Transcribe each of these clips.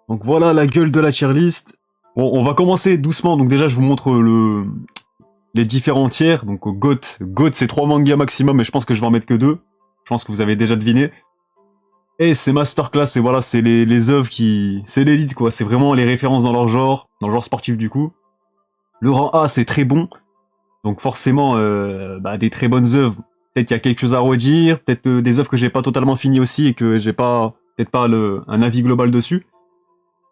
Donc voilà la gueule de la tier list. Bon, on va commencer doucement. Donc déjà, je vous montre les différents tiers. Donc GOAT c'est 3 mangas maximum, mais je pense que je vais en mettre que 2. Je pense que vous avez déjà deviné. Et c'est masterclass, et voilà, c'est les œuvres qui... C'est l'élite, quoi. C'est vraiment les références dans leur genre sportif du coup. Le rang A, c'est très bon. Donc forcément, des très bonnes œuvres. Peut-être il y a quelque chose à redire, peut-être des œuvres que j'ai pas totalement finies aussi et que j'ai pas, peut-être pas un avis global dessus.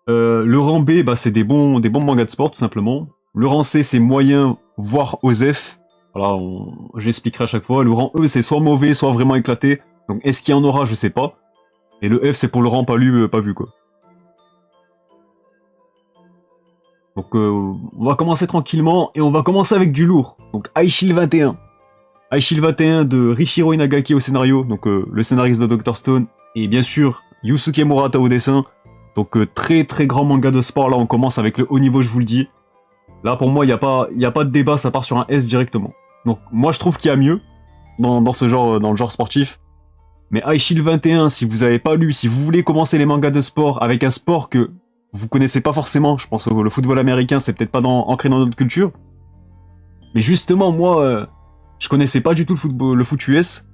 Le rang B, c'est des bons mangas de sport, tout simplement. Le rang C, c'est moyen, voire OSEF. Voilà, j'expliquerai à chaque fois. Le rang E, c'est soit mauvais, soit vraiment éclaté. Donc est-ce qu'il y en aura, je sais pas. Et le F, c'est pour le rang pas lu, pas vu, quoi. Donc on va commencer tranquillement, et on va commencer avec du lourd. Donc Aishil 21. Aishil 21 de Riichiro Inagaki au scénario, donc le scénariste de Dr. Stone, et bien sûr Yusuke Murata au dessin. Donc très très grand manga de sport, là on commence avec le haut niveau, je vous le dis. Là pour moi il y a pas de débat, ça part sur un S directement. Donc moi je trouve qu'il y a mieux dans ce genre, dans le genre sportif. Mais Aishil 21, si vous avez pas lu, si vous voulez commencer les mangas de sport avec un sport que vous connaissez pas forcément, je pense que le football américain c'est peut-être pas ancré dans notre culture. Mais justement moi, je connaissais pas du tout le foot US.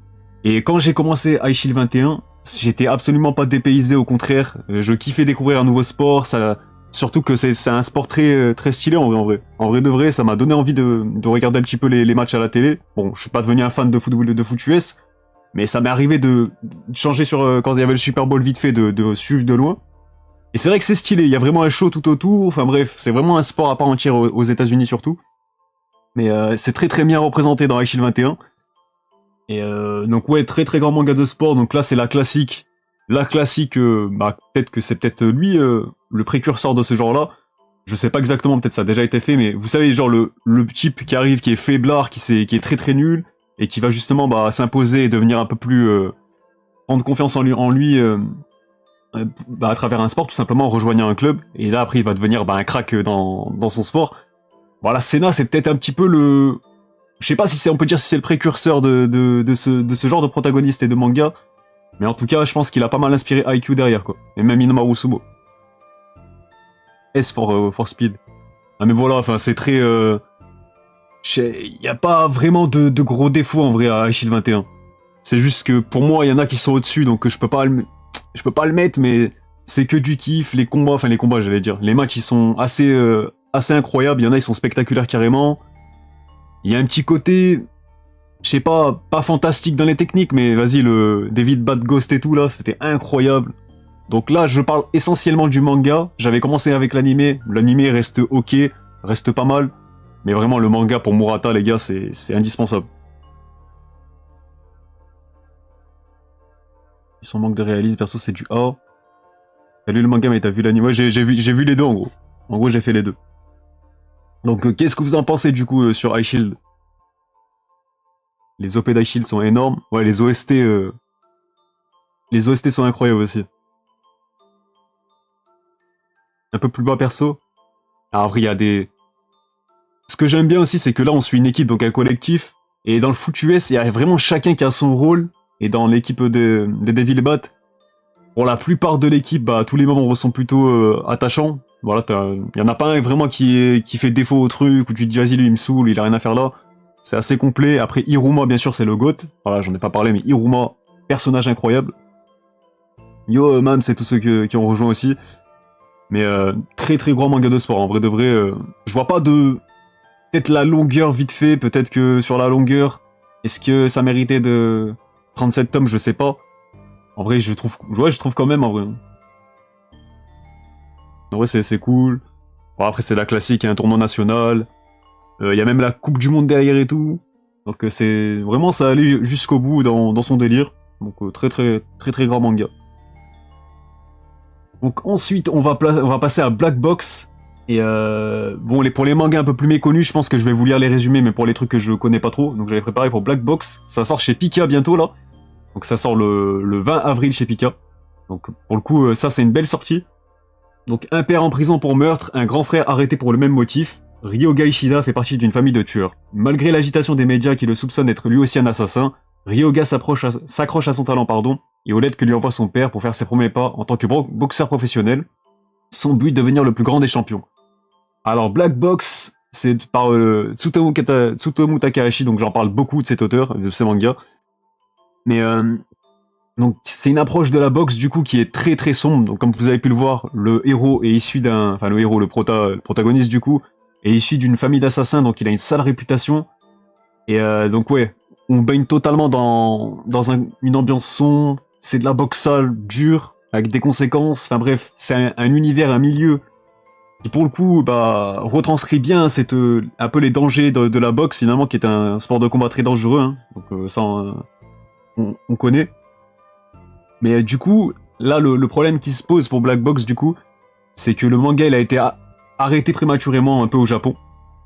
Et quand j'ai commencé Aishil 21, j'étais absolument pas dépaysé, au contraire. Je kiffais découvrir un nouveau sport, surtout que c'est un sport très, très stylé en vrai. En vrai de vrai, ça m'a donné envie de regarder un petit peu les matchs à la télé. Bon, je suis pas devenu un fan de football de foot US, mais ça m'est arrivé de changer quand il y avait le Super Bowl vite fait, de suivre de loin. Et c'est vrai que c'est stylé, il y a vraiment un show tout autour, enfin bref, c'est vraiment un sport à part entière aux États-Unis surtout. Mais c'est très très bien représenté dans Aishil 21. Et donc ouais, très très grand manga de sport. Donc là c'est la classique. La classique, peut-être que c'est peut-être lui le précurseur de ce genre-là. Je sais pas exactement, peut-être ça a déjà été fait, mais vous savez, genre le type qui arrive, qui est faiblard, qui est très très nul, et qui va justement s'imposer et devenir un peu plus... prendre confiance en lui à travers un sport, tout simplement en rejoignant un club. Et là après il va devenir un crack dans son sport. Voilà, Senna c'est peut-être un petit peu le... Je sais pas si on peut dire si c'est le précurseur de ce genre de protagoniste et de manga, mais en tout cas, je pense qu'il a pas mal inspiré IQ derrière, quoi. Et même Inomaru Sumo. S for Speed. Ah mais voilà, enfin c'est très... Il y a pas vraiment de gros défauts en vrai à Aishil 21. C'est juste que pour moi, il y en a qui sont au-dessus, donc je peux pas le mettre, mais c'est que du kiff, les combats j'allais dire. Les matchs, ils sont assez incroyables, il y en a, ils sont spectaculaires carrément. Il y a un petit côté, je sais pas fantastique dans les techniques, mais vas-y, le David Bad Ghost et tout là, c'était incroyable. Donc là, je parle essentiellement du manga. J'avais commencé avec l'animé. L'animé reste ok, reste pas mal. Mais vraiment, le manga pour Murata, les gars, c'est indispensable. Ils sont manque de réalisme, perso, c'est du A. T'as lu le manga, mais t'as vu l'anime. Ouais, j'ai vu les deux en gros. En gros, j'ai fait les deux. Donc, qu'est-ce que vous en pensez du coup sur iShield? Les OP d'iShield sont énormes. Ouais, les OST sont incroyables aussi. Un peu plus bas perso. Alors après, il y a des... Ce que j'aime bien aussi, c'est que là, on suit une équipe, donc un collectif. Et dans le foot US, il y a vraiment chacun qui a son rôle. Et dans l'équipe de Devil Bat, pour la plupart de l'équipe, tous les membres sont plutôt attachants. Voilà, il y en a pas un vraiment qui fait défaut au truc, où tu te dis vas-y lui il me saoule, il a rien à faire là. C'est assez complet. Après Iruma bien sûr c'est le GOAT. Voilà, j'en ai pas parlé, mais Iruma, personnage incroyable. Yo Man, c'est tous ceux qui ont rejoint aussi. Mais très très grand manga de sport, en vrai de vrai. Je vois pas de... Peut-être la longueur vite fait, peut-être que sur la longueur, est-ce que ça méritait de 37 tomes, je sais pas. En vrai, je trouve quand même, en vrai. En vrai, c'est cool. Bon, après, c'est la classique, il y a un tournoi national. Il y a même la Coupe du Monde derrière et tout. Donc, c'est vraiment, ça allait jusqu'au bout dans son délire. Donc, très, très, très, très grand manga. Donc, ensuite, on va passer à Black Box. Et bon, pour les mangas un peu plus méconnus, je pense que je vais vous lire les résumés, mais pour les trucs que je connais pas trop, donc j'avais préparé pour Black Box. Ça sort chez Pika bientôt, là. Donc ça sort le 20 avril chez Pika. Donc pour le coup, ça c'est une belle sortie. Donc un père en prison pour meurtre, un grand frère arrêté pour le même motif. Ryoga Ishida fait partie d'une famille de tueurs. Malgré l'agitation des médias qui le soupçonnent d'être lui aussi un assassin, Ryoga s'accroche à son talent, et aux lettres que lui envoie son père pour faire ses premiers pas en tant que boxeur professionnel. son but devenir le plus grand des champions. Alors Black Box, c'est par Tsutomu Takahashi, donc j'en parle beaucoup de cet auteur, de ces mangas. Mais donc c'est une approche de la boxe du coup qui est très très sombre. Donc comme vous avez pu le voir, le héros est issu d'un, enfin le héros, le protagoniste du coup, est issu d'une famille d'assassins, donc il a une sale réputation. Et donc ouais, on baigne totalement dans une ambiance sombre. C'est de la boxe sale, dure, avec des conséquences. Enfin bref, c'est un univers, un milieu qui pour le coup bah, retranscrit bien un peu les dangers de la boxe finalement, qui est un sport de combat très dangereux. Hein. Donc ça, on connaît. Mais du coup, là le problème qui se pose pour Black Box du coup, c'est que le manga il a été arrêté prématurément un peu au Japon.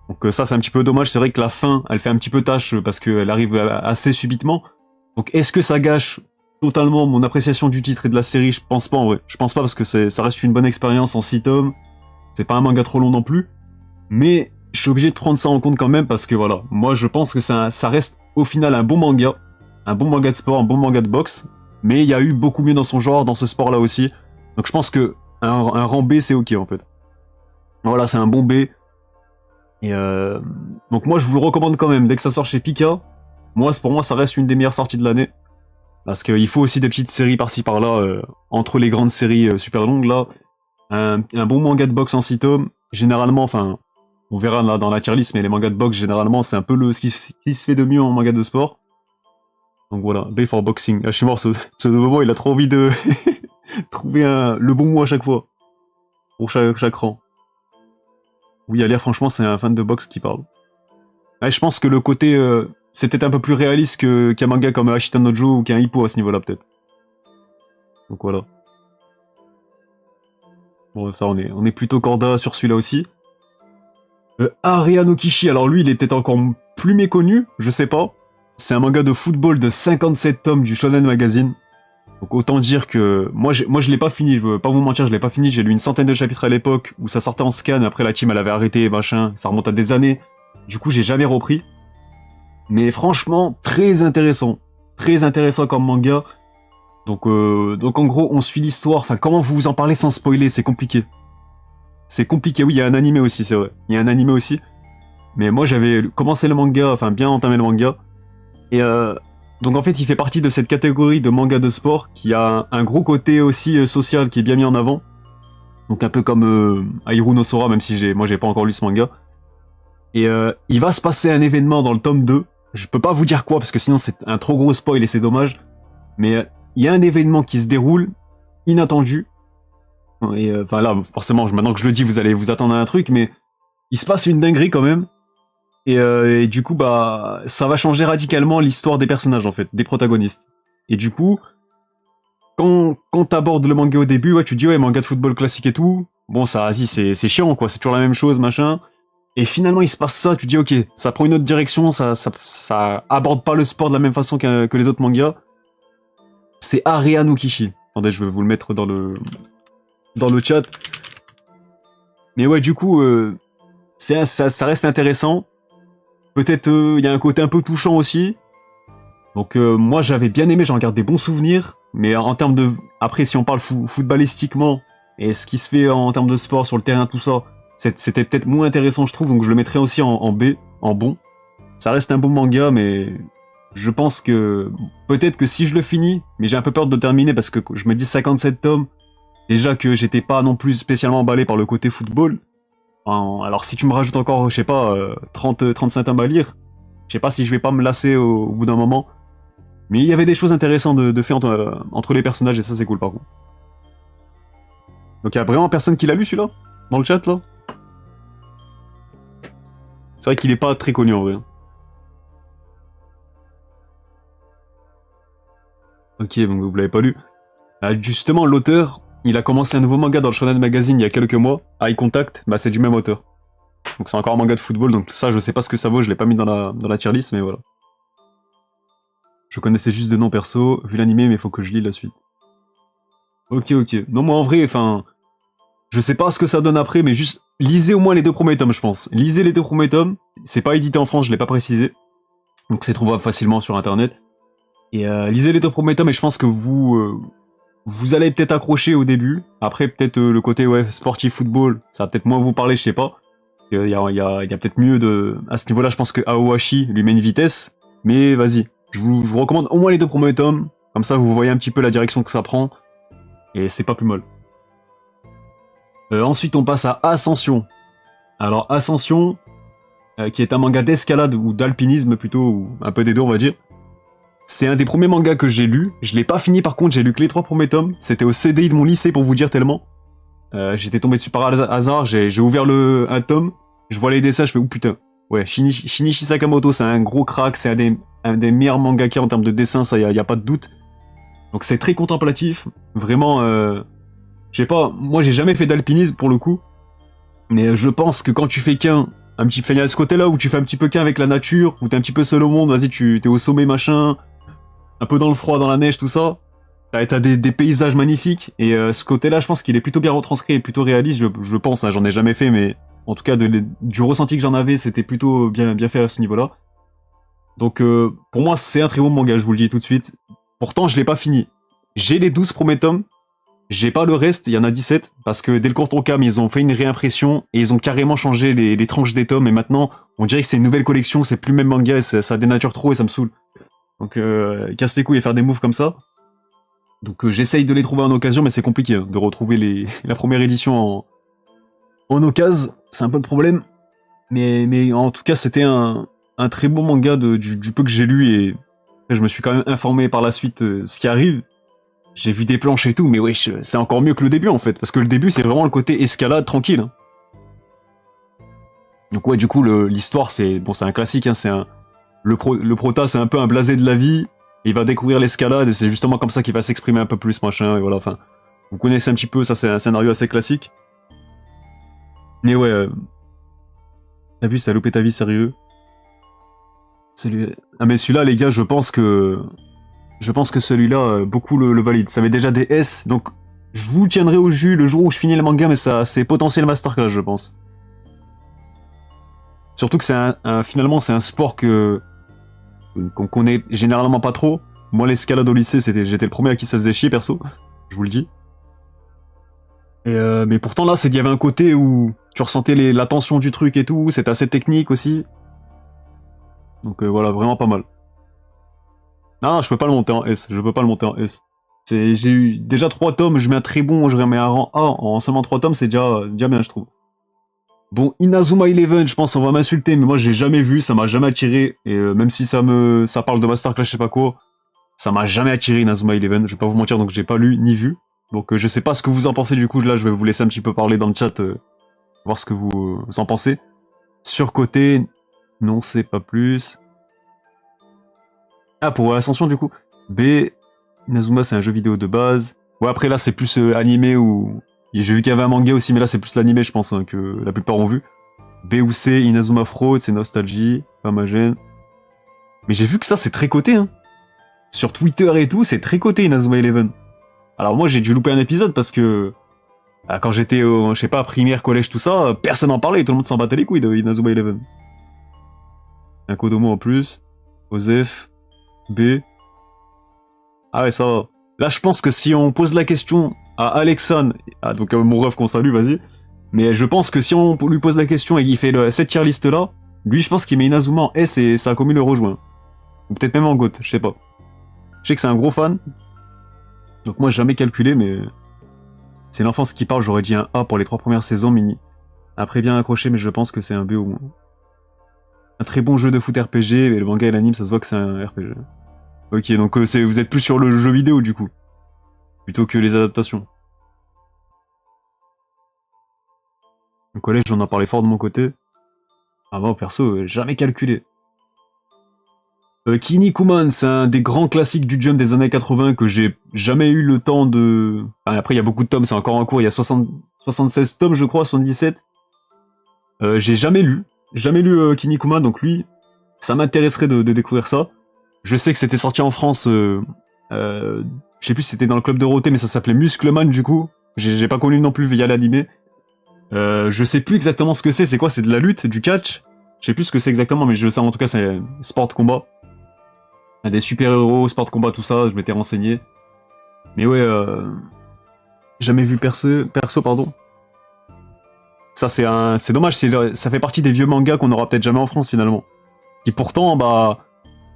Donc ça c'est un petit peu dommage, c'est vrai que la fin elle fait un petit peu tâche parce qu'elle arrive assez subitement. Donc est-ce que ça gâche totalement mon appréciation du titre et de la série? Je pense pas en vrai. Je pense pas parce que ça reste une bonne expérience en 6 tomes. C'est pas un manga trop long non plus. Mais je suis obligé de prendre ça en compte quand même parce que voilà, moi je pense que ça reste au final un bon manga. Un bon manga de sport, un bon manga de boxe. Mais il y a eu beaucoup mieux dans son genre, dans ce sport-là aussi. Donc je pense que un rang B c'est ok en fait. Voilà, c'est un bon B. Et donc moi je vous le recommande quand même, dès que ça sort chez Pika, pour moi ça reste une des meilleures sorties de l'année. Parce qu'il faut aussi des petites séries par-ci par-là, entre les grandes séries super longues là. Un bon manga de boxe en 6 tomes, généralement, enfin, on verra là dans la tier list, mais les mangas de boxe généralement c'est un peu ce qui se fait de mieux en manga de sport. Donc voilà, B for Boxing. Ah, je suis mort, ce moment il a trop envie de trouver le bon mot à chaque fois. Pour chaque rang. Oui, à lire, franchement, c'est un fan de boxe qui parle. Ouais, je pense que le côté... c'est peut-être un peu plus réaliste qu'un manga comme Ashita no Joe ou qu'un Hippo à ce niveau-là, peut-être. Donc voilà. Bon, ça, on est plutôt corda sur celui-là aussi. Area no Kishi, alors lui, il est peut-être encore plus méconnu, je sais pas. C'est un manga de football de 57 tomes du Shonen Magazine. Donc autant dire que moi je l'ai pas fini, je veux pas vous mentir, je l'ai pas fini, j'ai lu une centaine de chapitres à l'époque où ça sortait en scan, après la team elle avait arrêté, machin, ça remonte à des années. Du coup j'ai jamais repris. Mais franchement, très intéressant comme manga. Donc en gros on suit l'histoire, enfin comment vous en parlez sans spoiler, c'est compliqué. C'est compliqué, oui il y a un animé aussi, c'est vrai, il y a un animé aussi. Mais moi j'avais commencé le manga, enfin bien entamé le manga. Et donc en fait, il fait partie de cette catégorie de manga de sport qui a un gros côté aussi social qui est bien mis en avant. Donc un peu comme Airu no Sora, même si moi j'ai pas encore lu ce manga. Et il va se passer un événement dans le tome 2. Je peux pas vous dire quoi parce que sinon c'est un trop gros spoil et c'est dommage. Mais il y a un événement qui se déroule, inattendu. Et enfin là, forcément, maintenant que je le dis, vous allez vous attendre à un truc, mais il se passe une dinguerie quand même. Et du coup, bah, ça va changer radicalement l'histoire des personnages, en fait, des protagonistes. Et du coup, quand t'abordes le manga au début, ouais, tu te dis, ouais, manga de football classique et tout, bon, ça, vas-y, c'est chiant, quoi, c'est toujours la même chose, machin. Et finalement, il se passe ça, tu te dis, ok, ça prend une autre direction, ça aborde pas le sport de la même façon que les autres mangas. C'est Area no Kishi. Attendez, je vais vous le mettre dans le chat. Mais ouais, du coup, ça reste intéressant. Peut-être il y a un côté un peu touchant aussi. Donc moi j'avais bien aimé, j'en garde des bons souvenirs. Mais en termes de... Après si on parle footballistiquement et ce qui se fait en termes de sport sur le terrain, tout ça, c'était peut-être moins intéressant je trouve. Donc je le mettrais aussi en B, en bon. Ça reste un bon manga mais je pense que... Peut-être que si je le finis, mais j'ai un peu peur de le terminer parce que je me dis 57 tomes. Déjà que j'étais pas non plus spécialement emballé par le côté football. Alors si tu me rajoutes encore, je sais pas, 35 tomes à lire, je sais pas si je vais pas me lasser au bout d'un moment. Mais il y avait des choses intéressantes de fait entre les personnages et ça c'est cool par contre. Donc il y a vraiment personne qui l'a lu celui-là? Dans le chat là? C'est vrai qu'il est pas très connu en vrai. Ok, donc vous l'avez pas lu. Justement, l'auteur, il a commencé un nouveau manga dans le Shonen Magazine il y a quelques mois, Eye Contact, bah c'est du même auteur. Donc c'est encore un manga de football, donc ça je sais pas ce que ça vaut, je l'ai pas mis dans la tier list, mais voilà. Je connaissais juste des noms perso, vu l'animé, mais faut que je lis la suite. Ok. Non, moi en vrai, enfin... Je sais pas ce que ça donne après, mais juste lisez au moins les 2 premiers tomes, je pense. Lisez les 2 premiers tomes, c'est pas édité en France, je l'ai pas précisé. Donc c'est trouvable facilement sur internet. Et lisez les 2 premiers tomes et je pense que vous vous allez peut-être accrocher au début. Après, peut-être le côté ouais, sportif football, ça va peut-être moins vous parler, je sais pas. Il y a peut-être mieux de... À ce niveau-là, je pense que Aohashi lui met une vitesse. Mais vas-y, je vous recommande au moins les 2 premiers tomes. Comme ça, vous voyez un petit peu la direction que ça prend. Et c'est pas plus mal. Ensuite, on passe à Ascension. Alors, Ascension, qui est un manga d'escalade ou d'alpinisme plutôt, ou un peu des deux, on va dire. C'est un des premiers mangas que j'ai lu. Je l'ai pas fini par contre, j'ai lu que les 3 premiers tomes. C'était au CDI de mon lycée pour vous dire tellement. J'étais tombé dessus par hasard, j'ai ouvert un tome, je vois les dessins, je fais oh putain. Ouais, Shinichi Sakamoto, c'est un gros crack, c'est un des meilleurs mangaka en termes de dessin, ça y a pas de doute. Donc c'est très contemplatif, vraiment, je sais pas, moi j'ai jamais fait d'alpinisme pour le coup, mais je pense que quand tu fais un petit, il y a ce côté là où tu fais un petit peu qu'un avec la nature, où t'es un petit peu seul au monde, vas-y, t'es au sommet machin, un peu dans le froid, dans la neige, tout ça. T'as des paysages magnifiques, et ce côté-là, je pense qu'il est plutôt bien retranscrit et plutôt réaliste, je pense, hein, j'en ai jamais fait, mais en tout cas, du ressenti que j'en avais, c'était plutôt bien fait à ce niveau-là. Donc, pour moi, c'est un très bon manga, je vous le dis tout de suite. Pourtant, je l'ai pas fini. J'ai les 12 premiers tomes, j'ai pas le reste, il y en a 17, parce que dès le Courtoncam, ils ont fait une réimpression, et ils ont carrément changé les tranches des tomes, et maintenant, on dirait que c'est une nouvelle collection, c'est plus le même manga, et ça dénature trop, et ça me saoule. Donc, casse les couilles et faire des moves comme ça. Donc j'essaye de les trouver en occasion, mais c'est compliqué hein, de retrouver la première édition en occasion. C'est un peu le problème. Mais en tout cas, c'était un très bon manga du peu que j'ai lu et après, je me suis quand même informé par la suite ce qui arrive. J'ai vu des planches et tout, mais wesh, c'est encore mieux que le début en fait, parce que le début c'est vraiment le côté escalade tranquille. Hein. Donc ouais, du coup l'histoire c'est un classique, hein, le prota c'est un peu un blasé de la vie. Il va découvrir l'escalade et c'est justement comme ça qu'il va s'exprimer un peu plus, machin, et voilà, enfin... Vous connaissez un petit peu, ça c'est un scénario assez classique. Mais ouais... T'as vu, ça a loupé ta vie, sérieux. Ah mais celui-là, les gars, je pense que celui-là, beaucoup le valide. Ça met déjà des S, donc... Je vous tiendrai au jus le jour où je finis le manga, mais ça c'est potentiel masterclass, je pense. Surtout que finalement, c'est un sport qu'on connaît généralement pas trop. Moi, l'escalade au lycée, j'étais le premier à qui ça faisait chier, perso. Je vous le dis. Mais pourtant, là, il y avait un côté où tu ressentais la tension du truc et tout. C'était assez technique aussi. Donc voilà, vraiment pas mal. Ah, je peux pas le monter en S. Je peux pas le monter en S. J'ai eu déjà 3 tomes. Je mets un très bon. Je remets un rang A en seulement 3 tomes. C'est déjà bien, je trouve. Bon, Inazuma Eleven, je pense on va m'insulter, mais moi j'ai jamais vu, ça m'a jamais attiré, et même si ça parle de masterclass, je sais pas quoi, ça m'a jamais attiré Inazuma Eleven, je vais pas vous mentir, donc j'ai pas lu ni vu. Donc je sais pas ce que vous en pensez du coup, là je vais vous laisser un petit peu parler dans le chat, voir ce que vous en pensez. Surcoté, non c'est pas plus. Ah, pour Ascension du coup. B, Inazuma c'est un jeu vidéo de base. Ouais, après là c'est plus animé ou... J'ai vu qu'il y avait un manga aussi, mais là c'est plus l'animé, je pense, hein, que la plupart ont vu. B ou C, Inazuma Fraud, c'est Nostalgie, pas ma gêne. Mais j'ai vu que ça c'est très coté, hein. Sur Twitter et tout, c'est très coté Inazuma Eleven. Alors moi j'ai dû louper un épisode parce que quand j'étais au, je sais pas, primaire, collège, tout ça, personne n'en parlait, tout le monde s'en battait les couilles de Inazuma Eleven. Un Kodomo en plus, Osef, B. Ah ouais, ça va. Là je pense que si on pose la question à Alexan, donc mon ref qu'on salue, vas-y. Mais je pense que si on lui pose la question et qu'il fait cette tier list là, lui je pense qu'il met Inazuma en S et sa commune le rejoint. Ou peut-être même en GOAT, je sais pas. Je sais que c'est un gros fan. Donc moi j'ai jamais calculé, mais c'est l'enfance qui parle, j'aurais dit un A pour les 3 premières saisons, mini. Après bien accroché, mais je pense que c'est un B au moins. Un très bon jeu de foot RPG, mais le manga et l'anime, ça se voit que c'est un RPG. Ok, donc vous êtes plus sur le jeu vidéo du coup, plutôt que les adaptations. Au collège, j'en ai parlé fort de mon côté. Avant, perso, jamais calculé. Kinnikuman, c'est un des grands classiques du Jump des années 80 que j'ai jamais eu le temps de... Enfin, après, il y a beaucoup de tomes, c'est encore en cours, il y a 76 tomes, je crois, 77. J'ai jamais lu Kinnikuman, donc lui, ça m'intéresserait de découvrir ça. Je sais que c'était sorti en France, je sais plus si c'était dans le club Dorothée, mais ça s'appelait Muscleman du coup. J'ai pas connu non plus via l'animé. Je sais plus exactement ce que c'est quoi, c'est de la lutte, du catch. Je sais plus ce que c'est exactement, mais je sais en tout cas c'est sport de combat. Des super-héros, sport de combat, tout ça, je m'étais renseigné. Mais ouais, jamais vu perso, pardon. Ça, c'est dommage, ça fait partie des vieux mangas qu'on aura peut-être jamais en France, finalement. Et pourtant, bah,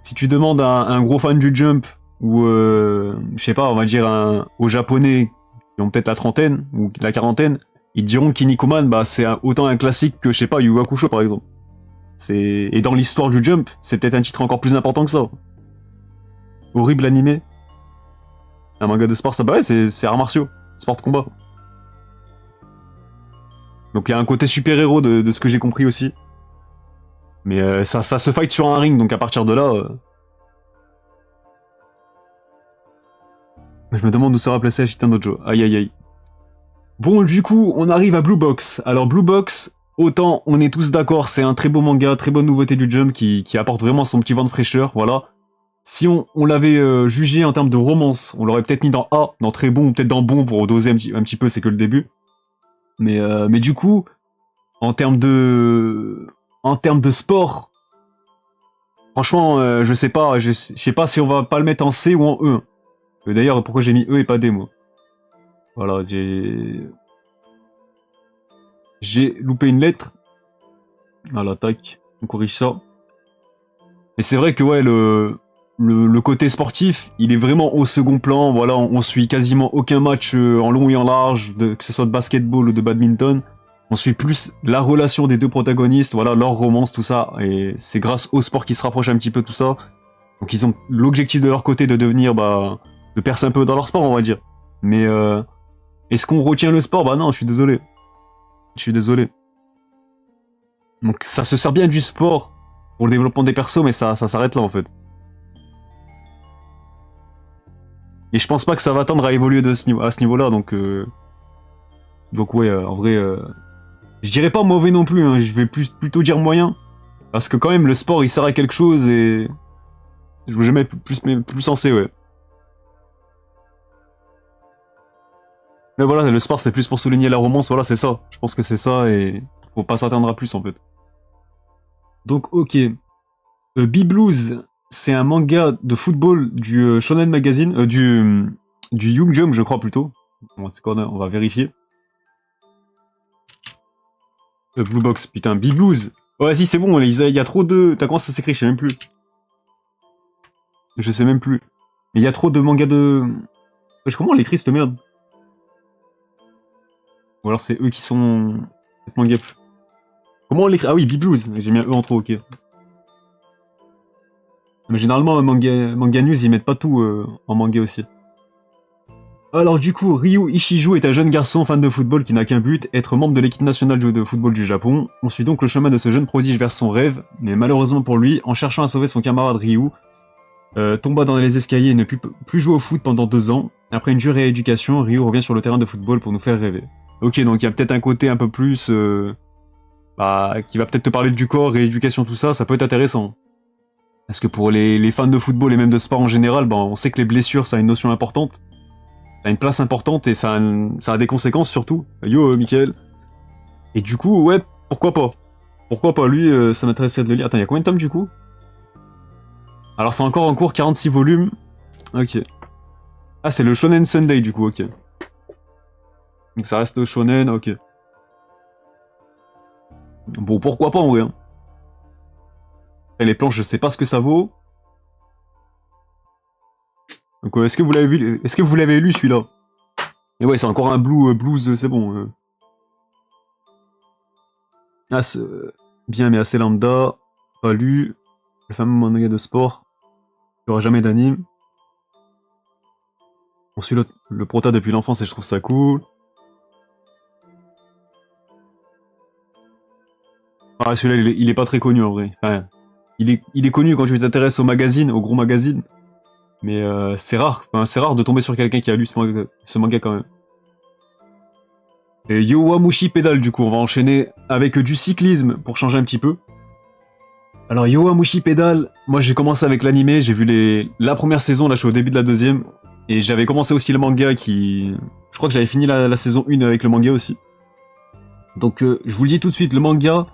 si tu demandes à un gros fan du Jump, ou, je sais pas, on va dire aux Japonais, qui ont peut-être la trentaine, ou la quarantaine, ils diront que Kinnikuman, bah, c'est autant un classique que, je sais pas, Yu Yu Hakusho, par exemple. Et dans l'histoire du Jump, c'est peut-être un titre encore plus important que ça. Horrible animé. Un manga de sport, ça, bah ouais, c'est arts martiaux. Sport de combat. Donc il y a un côté super-héros de ce que j'ai compris aussi. Mais ça se fight sur un ring, donc à partir de là... Je me demande où sera placé Ashita Nojo. Aïe aïe aïe. Bon, du coup, on arrive à Blue Box. Alors Blue Box, autant on est tous d'accord, c'est un très beau manga, très bonne nouveauté du Jump qui apporte vraiment son petit vent de fraîcheur, voilà. Si on l'avait jugé en termes de romance, on l'aurait peut-être mis dans A, dans très bon, ou peut-être dans bon pour doser un petit peu, c'est que le début. Mais du coup, en termes de sport, franchement, je sais pas, je sais pas si on va pas le mettre en C ou en E. D'ailleurs, pourquoi j'ai mis E et pas D, moi? Voilà, j'ai loupé une lettre. Voilà, tac, on corrige ça. Et c'est vrai que ouais, le côté sportif, il est vraiment au second plan. Voilà, on suit quasiment aucun match en long et en large, que ce soit de basketball ou de badminton. On suit plus la relation des deux protagonistes, voilà, leur romance, tout ça. Et c'est grâce au sport qui se rapproche un petit peu tout ça. Donc ils ont l'objectif de leur côté de devenir, bah, de percer un peu dans leur sport, on va dire. Mais est-ce qu'on retient le sport? Bah non, je suis désolé. Je suis désolé. Donc ça se sert bien du sport pour le développement des persos, mais ça s'arrête là en fait. Et je pense pas que ça va tendre à évoluer à ce niveau-là, donc ouais, en vrai, je dirais pas mauvais non plus, hein, je vais plutôt dire moyen, parce que quand même le sport il sert à quelque chose et je veux jamais plus sensé, ouais. Mais voilà, le sport c'est plus pour souligner la romance, voilà c'est ça. Je pense que c'est ça et faut pas s'attendre à plus en fait. Donc ok, B-Blues, c'est un manga de football du Shonen Magazine, du Young Jump, je crois plutôt. Bon, c'est quoi, on va vérifier. Blue Box, putain, B-Blues. Ouais, si, c'est bon, il y a trop de... T'as comment ça s'écrit, je sais même plus. Je sais même plus. Mais il y a trop de mangas de... Wesh, comment on l'écrit, cette merde? Ou alors c'est eux qui sont... Cette manga... Comment on l'écrit? Ah oui, B-Blues, j'ai mis un E en trop, ok. Mais généralement, manga news, ils mettent pas tout en manga aussi. Alors du coup, Ryu Ishiju est un jeune garçon fan de football qui n'a qu'un but, être membre de l'équipe nationale de football du Japon. On suit donc le chemin de ce jeune prodige vers son rêve, mais malheureusement pour lui, en cherchant à sauver son camarade Ryu, tomba dans les escaliers et ne put plus jouer au foot pendant 2 ans. Après une dure rééducation, Ryu revient sur le terrain de football pour nous faire rêver. Ok, donc il y a peut-être un côté un peu plus... bah, qui va peut-être te parler du corps, rééducation, tout ça, ça peut être intéressant. Parce que pour les fans de football et même de sport en général, bah, on sait que les blessures, ça a une notion importante. Ça a une place importante et ça a des conséquences surtout. Yo, Mickaël. Et du coup, ouais, pourquoi pas? Pourquoi pas? Lui, ça m'intéresserait de le lire. Attends, il y a combien de tomes du coup? Alors c'est encore en cours, 46 volumes. Ok. Ah, c'est le Shonen Sunday du coup, ok. Donc ça reste Shonen, ok. Bon, pourquoi pas en vrai. Hein. Et les planches, je sais pas ce que ça vaut. Donc est-ce que vous l'avez vu? Est-ce que vous l'avez lu celui-là? Et ouais, c'est encore un blues, c'est bon. Ah, bien mais assez lambda. Pas lu. Le fameux manga de sport. Il n'y aura jamais d'anime. On suit le prota depuis l'enfance et je trouve ça cool. Ah, celui-là, il est pas très connu en vrai. Enfin, il est connu quand tu t'intéresses au magazine, au gros magazine. Mais c'est rare. Enfin, c'est rare de tomber sur quelqu'un qui a lu ce manga quand même. Et Yowamushi Pedal, du coup, on va enchaîner avec du cyclisme pour changer un petit peu. Alors Yowamushi Pedal, moi j'ai commencé avec l'animé, j'ai vu la première saison, là je suis au début de la deuxième, et j'avais commencé aussi le manga qui... Je crois que j'avais fini la saison 1 avec le manga aussi. Donc je vous le dis tout de suite, le manga,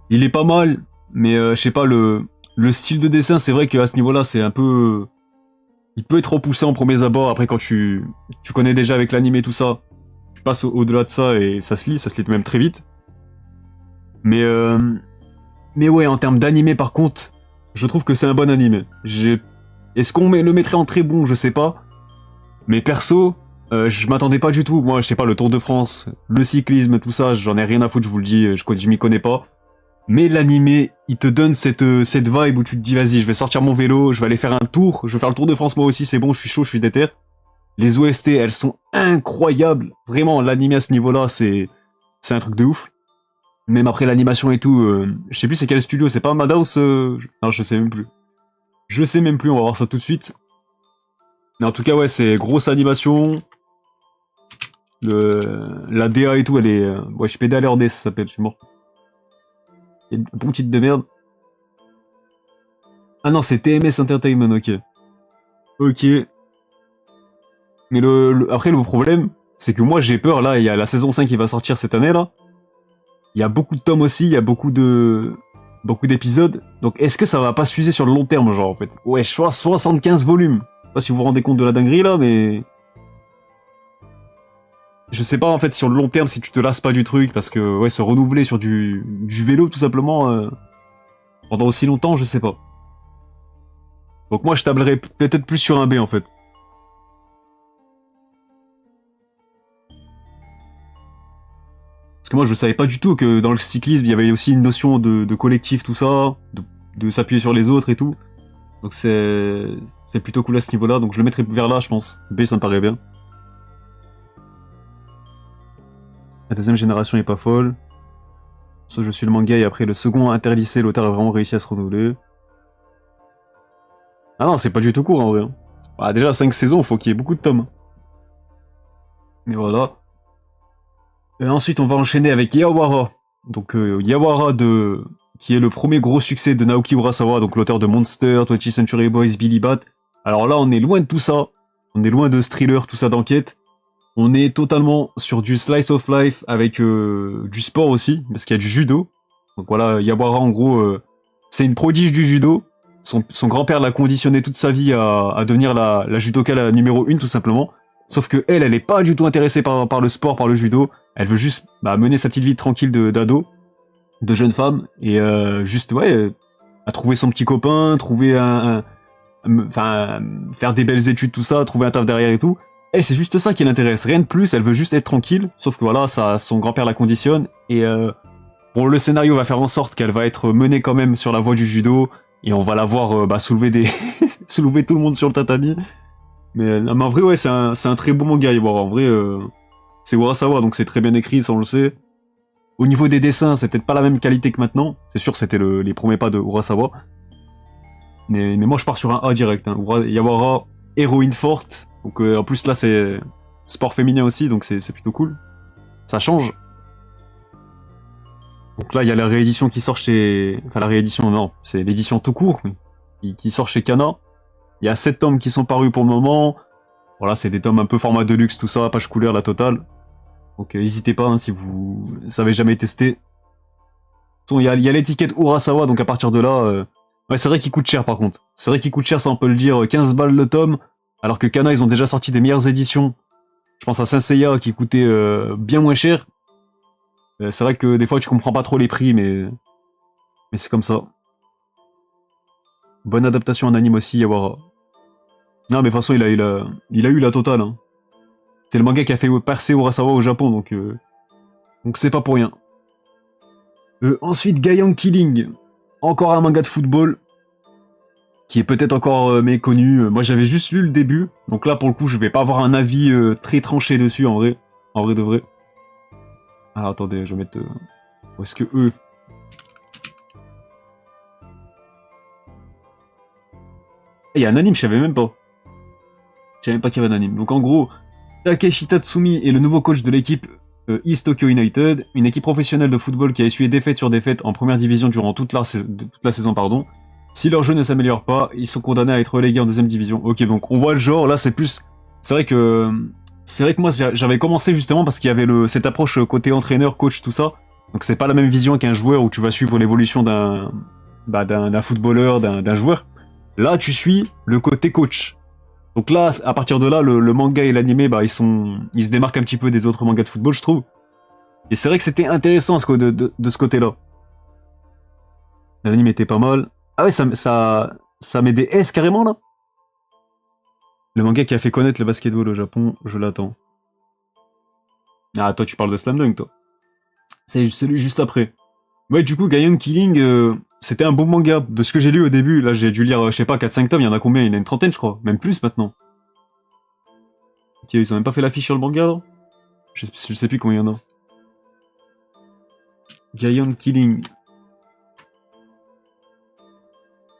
il est pas mal, mais je sais pas, le style de dessin, c'est vrai qu'à ce niveau-là, c'est un peu... il peut être repoussé en premiers abords. Après, quand tu connais déjà avec l'anime et tout ça, tu passes au-delà de ça et ça se lit même très vite. Mais ouais, en termes d'animé, par contre, je trouve que c'est un bon animé. Est-ce qu'on le mettrait en très bon? Je sais pas. Mais perso, je m'attendais pas du tout. Moi, je sais pas, le Tour de France, le cyclisme, tout ça, j'en ai rien à foutre, je vous le dis, je m'y connais pas. Mais l'animé, il te donne cette vibe où tu te dis, vas-y, je vais sortir mon vélo, je vais aller faire un tour, je vais faire le Tour de France moi aussi, c'est bon, je suis chaud, je suis déter. Les OST, elles sont incroyables. Vraiment, l'animé à ce niveau-là, c'est un truc de ouf. Même après l'animation et tout, je sais plus c'est quel studio, c'est pas Madhouse Non, je sais même plus. Je sais même plus, on va voir ça tout de suite. Mais en tout cas, ouais, c'est grosse animation. La DA et tout, elle est... Ouais, je pédale RD, ça s'appelle, je suis mort. Il y a un bon titre de merde. Ah non, c'est TMS Entertainment, ok. Ok. Mais après, le problème, c'est que moi, j'ai peur, là, il y a la saison 5 qui va sortir cette année, là. Il y a beaucoup de tomes aussi, il y a beaucoup d'épisodes. Donc, est-ce que ça va pas s'user sur le long terme, genre, en fait? Ouais, je vois 75 volumes. Je sais pas si vous vous rendez compte de la dinguerie, là, mais... Je sais pas, en fait, sur le long terme, si tu te lasses pas du truc, parce que, ouais, se renouveler sur du vélo, tout simplement, pendant aussi longtemps, je sais pas. Donc moi, je tablerais peut-être plus sur un B, en fait. Parce que moi, je savais pas du tout que dans le cyclisme, il y avait aussi une notion de collectif, tout ça, de s'appuyer sur les autres et tout. Donc c'est plutôt cool à ce niveau-là, donc je le mettrais vers là, je pense. B, ça me paraît bien. La deuxième génération est pas folle. Ça, je suis le manga, et après, le second interlycée, l'auteur a vraiment réussi à se renouveler. Ah non, c'est pas du tout court, en vrai. Ah, déjà, 5 saisons, faut qu'il y ait beaucoup de tomes. Mais voilà. Et ensuite, on va enchaîner avec Yawara. Donc, Yawara qui est le premier gros succès de Naoki Urasawa, donc l'auteur de Monster, 20th Century Boys, Billy Bat. Alors là, on est loin de tout ça. On est loin de ce thriller, tout ça d'enquête. On est totalement sur du slice of life avec du sport aussi, parce qu'il y a du judo. Donc voilà, Yawara, en gros, c'est une prodige du judo. Son grand-père l'a conditionné toute sa vie à devenir la judoka la numéro 1, tout simplement. Sauf que elle est pas du tout intéressée par le sport, par le judo. Elle veut juste mener sa petite vie tranquille d'ado, de jeune femme, et juste, ouais, à trouver son petit copain, trouver enfin, faire des belles études, tout ça, trouver un taf derrière et tout. Elle, c'est juste ça qui l'intéresse, rien de plus, elle veut juste être tranquille, sauf que voilà, son grand-père la conditionne, et bon, le scénario va faire en sorte qu'elle va être menée quand même sur la voie du judo, et on va la voir soulever soulever tout le monde sur le tatami. Mais en vrai, ouais, c'est un très beau manga, en vrai, c'est Urasawa, donc c'est très bien écrit, ça on le sait. Au niveau des dessins, c'est peut-être pas la même qualité que maintenant, c'est sûr c'était les premiers pas de Urasawa. Mais moi je pars sur un A direct, hein. Yawara, héroïne forte, donc en plus là c'est sport féminin aussi, donc c'est plutôt cool. Ça change. Donc là il y a la réédition qui sort chez... Enfin la réédition, non, c'est l'édition tout court, qui sort chez Kana. Il y a 7 tomes qui sont parus pour le moment. Voilà, c'est des tomes un peu format deluxe, tout ça, page couleur, la totale. Donc n'hésitez pas hein, si vous savez jamais tester. Il y a l'étiquette Urasawa, donc à partir de là... Ouais, c'est vrai qu'il coûte cher par contre. C'est vrai qu'il coûte cher, ça on peut le dire, 15 balles le tome, alors que Kana, ils ont déjà sorti des meilleures éditions. Je pense à Saint Seiya qui coûtait bien moins cher. C'est vrai que des fois tu comprends pas trop les prix, mais c'est comme ça. Bonne adaptation en anime aussi, Yawara. Non mais de toute façon, il a eu la totale. Hein. C'est le manga qui a fait percer Urasawa au Japon, donc c'est pas pour rien. Ensuite, Gaian Killing. Encore un manga de football qui est peut-être encore méconnu. Moi, j'avais juste lu le début, donc là, pour le coup, je vais pas avoir un avis très tranché dessus, en vrai de vrai. Ah, attendez, je vais mettre... Où est-ce que eux... Il y a un anime, je savais même pas. Je savais même pas qu'il y avait un anime. Donc en gros, Takeshi Tatsumi est le nouveau coach de l'équipe East Tokyo United, une équipe professionnelle de football qui a essuyé défaite sur défaite en première division durant toute la saison, pardon. Si leur jeu ne s'améliore pas, ils sont condamnés à être relégués en deuxième division. Ok, donc on voit le genre, là c'est plus... C'est vrai que moi j'avais commencé justement parce qu'il y avait cette approche côté entraîneur, coach, tout ça. Donc c'est pas la même vision qu'un joueur où tu vas suivre l'évolution d'un footballeur, d'un joueur. Là tu suis le côté coach. Donc là, à partir de là, le manga et l'anime, bah, ils se démarquent un petit peu des autres mangas de football, je trouve. Et c'est vrai que c'était intéressant de ce côté-là. L'anime était pas mal. Ah ouais, ça met des S carrément, là. Le manga qui a fait connaître le basketball au Japon, je l'attends. Ah, toi, tu parles de Slam Dunk, toi. C'est celui juste après. Ouais, du coup, Gaion Killing, c'était un bon manga. De ce que j'ai lu au début, là, j'ai dû lire, je sais pas, 4-5 tomes, il y en a combien? Il y en a une trentaine, je crois. Même plus, maintenant. Ok, ils ont même pas fait l'affiche sur le manga, là? Je sais plus combien il y en a. Gaion Killing.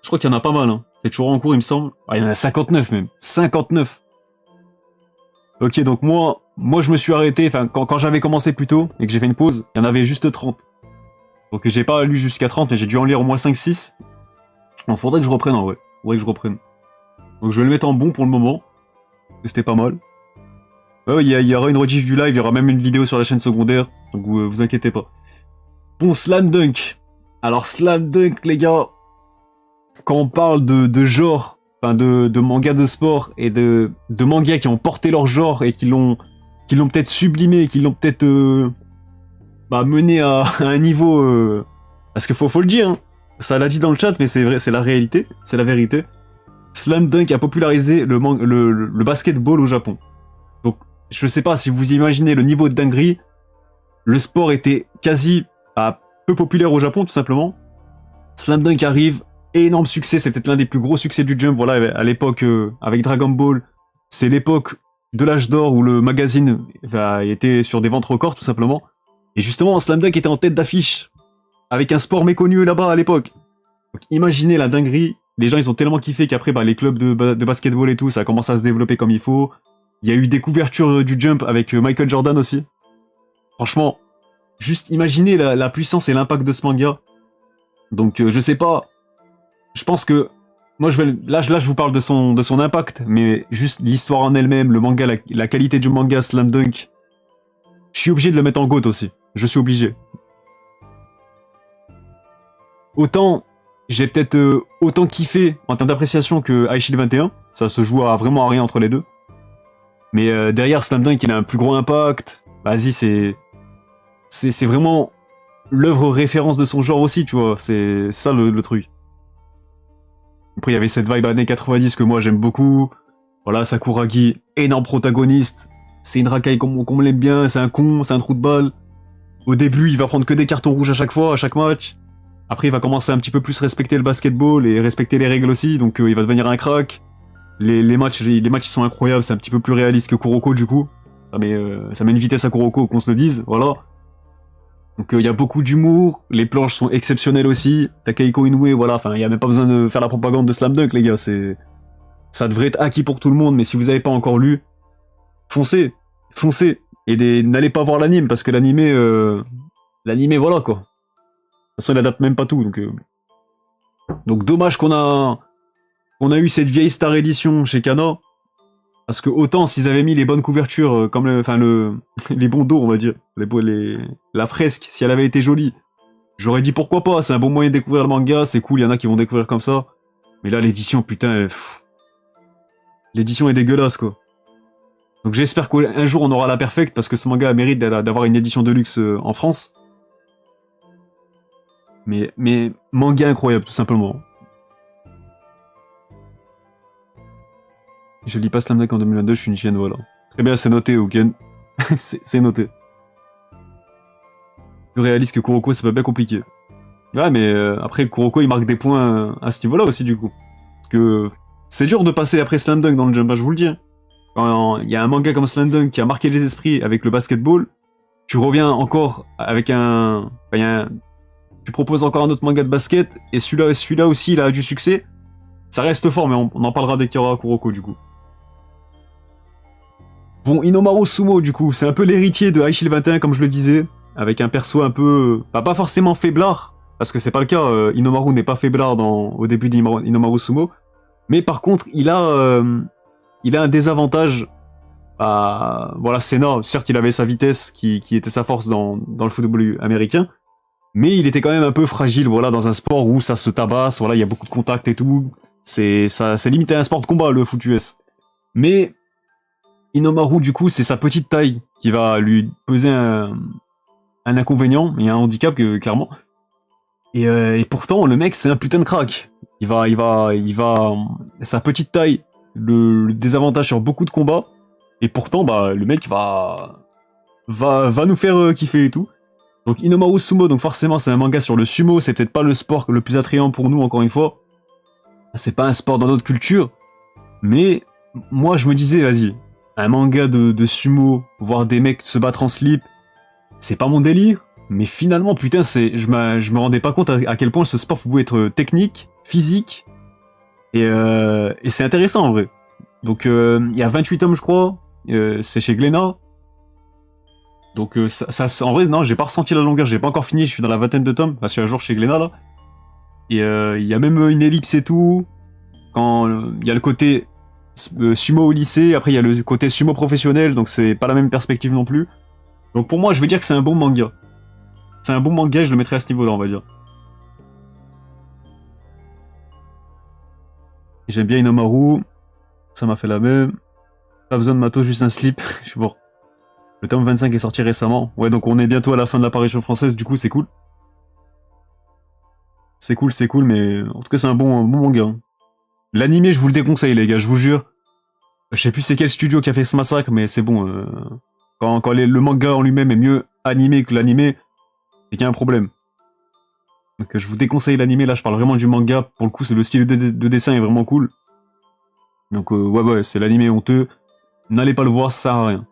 Je crois qu'il y en a pas mal, hein. C'est toujours en cours, il me semble. Ah, il y en a 59, même. 59! Ok, donc moi, je me suis arrêté, enfin, quand j'avais commencé plus tôt, et que j'ai fait une pause, il y en avait juste 30. Donc j'ai pas lu jusqu'à 30, mais j'ai dû en lire au moins 5-6. Donc faudrait que je reprenne, en vrai. Faudrait que je reprenne. Donc je vais le mettre en bon pour le moment. C'était pas mal. Ouais, il y aura une rediff du live, il y aura même une vidéo sur la chaîne secondaire. Donc vous inquiétez pas. Bon, Slam Dunk. Alors Slam Dunk, les gars, quand on parle de genre, enfin de mangas de sport et de mangas qui ont porté leur genre et qui l'ont peut-être sublimé, qui l'ont peut-être mené à un niveau... Parce qu'il faut le dire, hein. Ça l'a dit dans le chat, mais c'est vrai, c'est la réalité, c'est la vérité. Slam Dunk a popularisé le basketball au Japon. Donc, je sais pas si vous imaginez le niveau de dinguerie. Le sport était quasi peu populaire au Japon, tout simplement. Slam Dunk arrive, énorme succès, c'est peut-être l'un des plus gros succès du Jump, voilà, à l'époque, avec Dragon Ball. C'est l'époque de l'âge d'or où le magazine était sur des ventes records, tout simplement. Et justement, Slam Dunk était en tête d'affiche, avec un sport méconnu là-bas à l'époque. Donc imaginez la dinguerie, les gens ils ont tellement kiffé qu'après les clubs de basketball et tout, ça a commencé à se développer comme il faut. Il y a eu des couvertures du Jump avec Michael Jordan aussi. Franchement, juste imaginez la puissance et l'impact de ce manga. Donc je sais pas, je pense que moi là je vous parle de son impact, mais juste l'histoire en elle-même, le manga, la qualité du manga Slam Dunk, je suis obligé de le mettre en GOAT aussi. Je suis obligé. Autant j'ai peut-être autant kiffé en termes d'appréciation que High Shield 21, ça se joue à vraiment à rien entre les deux. Mais derrière Slam Dunk, il a un plus gros impact. Vas-y, c'est vraiment l'œuvre référence de son genre aussi, tu vois. C'est ça le truc. Après, il y avait cette vibe années 90 que moi j'aime beaucoup. Voilà, Sakuragi, énorme protagoniste. C'est une racaille comme l'aime bien, c'est un con, c'est un trou de balle. Au début, il va prendre que des cartons rouges à chaque fois, à chaque match. Après, il va commencer un petit peu plus respecter le basketball et respecter les règles aussi, donc il va devenir un crack. Les matchs ils sont incroyables, c'est un petit peu plus réaliste que Kuroko du coup. Ça met une vitesse à Kuroko, qu'on se le dise, voilà. Donc il y a beaucoup d'humour, les planches sont exceptionnelles aussi. Takahiko Inoue, voilà, enfin il y a même pas besoin de faire la propagande de Slam Dunk les gars, ça devrait être acquis pour tout le monde, mais si vous avez pas encore lu, foncez, et n'allez pas voir l'anime parce que l'anime voilà quoi. De toute façon il adapte même pas tout, donc dommage qu'on a eu cette vieille Star Edition chez Kana. Parce que autant s'ils avaient mis les bonnes couvertures, comme les bons dos, on va dire, la fresque, si elle avait été jolie, j'aurais dit pourquoi pas, c'est un bon moyen de découvrir le manga, c'est cool, il y en a qui vont découvrir comme ça. Mais là, l'édition, putain, l'édition est dégueulasse, quoi. Donc j'espère qu'un jour on aura la perfecte, parce que ce manga mérite d'avoir une édition de luxe en France. Mais manga incroyable, tout simplement. Je lis pas Slam Dunk en 2022, je suis une chienne, voilà. Très bien, c'est noté, Oken. c'est noté. Plus réaliste que Kuroko, c'est pas bien compliqué. Ouais, mais après, Kuroko, il marque des points à ce niveau-là aussi, du coup. Parce que c'est dur de passer après Slam Dunk dans le Jump, je vous le dis. Hein. Quand il y a un manga comme Slam Dunk qui a marqué les esprits avec le basketball, tu reviens encore avec tu proposes encore un autre manga de basket, et celui-là aussi, il a du succès. Ça reste fort, mais on en parlera dès qu'il y aura Kuroko, du coup. Bon, Inomaru Sumo, du coup, c'est un peu l'héritier de High Shield 21, comme je le disais, avec un perso un peu... pas forcément faiblard, parce que c'est pas le cas, Inomaru n'est pas faiblard au début d'Inomaru Sumo, mais par contre, il a un désavantage. Voilà, Senna, certes, il avait sa vitesse, qui était sa force dans le football américain, mais il était quand même un peu fragile, voilà, dans un sport où ça se tabasse, voilà, il y a beaucoup de contacts et tout, c'est limité à un sport de combat, le foot US. Mais Inomaru, du coup, c'est sa petite taille qui va lui peser un inconvénient et un handicap, clairement. Et pourtant, le mec, c'est un putain de crack. Sa petite taille, le désavantage sur beaucoup de combats. Et pourtant, bah, le mec va nous faire kiffer et tout. Donc Inomaru Sumo, donc forcément c'est un manga sur le sumo, c'est peut-être pas le sport le plus attrayant pour nous encore une fois. C'est pas un sport dans notre culture. Mais moi je me disais, vas-y, un manga de sumo, voir des mecs se battre en slip, c'est pas mon délire. Mais finalement, putain, je me rendais pas compte à quel point ce sport pouvait être technique, physique, et c'est intéressant en vrai. Donc il y a 28 tomes je crois, c'est chez Glénat. Donc en vrai, non, j'ai pas ressenti la longueur, j'ai pas encore fini, je suis dans la vingtaine de tomes, enfin, je suis à jour chez Glénat là. Et il y a même une ellipse et tout. Quand il y a le côté sumo au lycée, après il y a le côté sumo professionnel, donc c'est pas la même perspective non plus. Donc pour moi, je veux dire que c'est un bon manga. C'est un bon manga, je le mettrais à ce niveau-là, on va dire. J'aime bien Inomaru, ça m'a fait la même. Pas besoin de matos, juste un slip, je suis bon. Le tome 25 est sorti récemment. Ouais, donc on est bientôt à la fin de l'apparition française, du coup c'est cool. C'est cool, mais en tout cas c'est un bon manga. Hein. L'animé, je vous le déconseille les gars, je vous jure. Je sais plus c'est quel studio qui a fait ce massacre, mais c'est bon. Quand le manga en lui-même est mieux animé que l'animé, c'est qu'il y a un problème. Donc je vous déconseille l'animé, là je parle vraiment du manga. Pour le coup, le style de dessin est vraiment cool. Donc ouais, c'est l'animé honteux. N'allez pas le voir, ça sert à rien.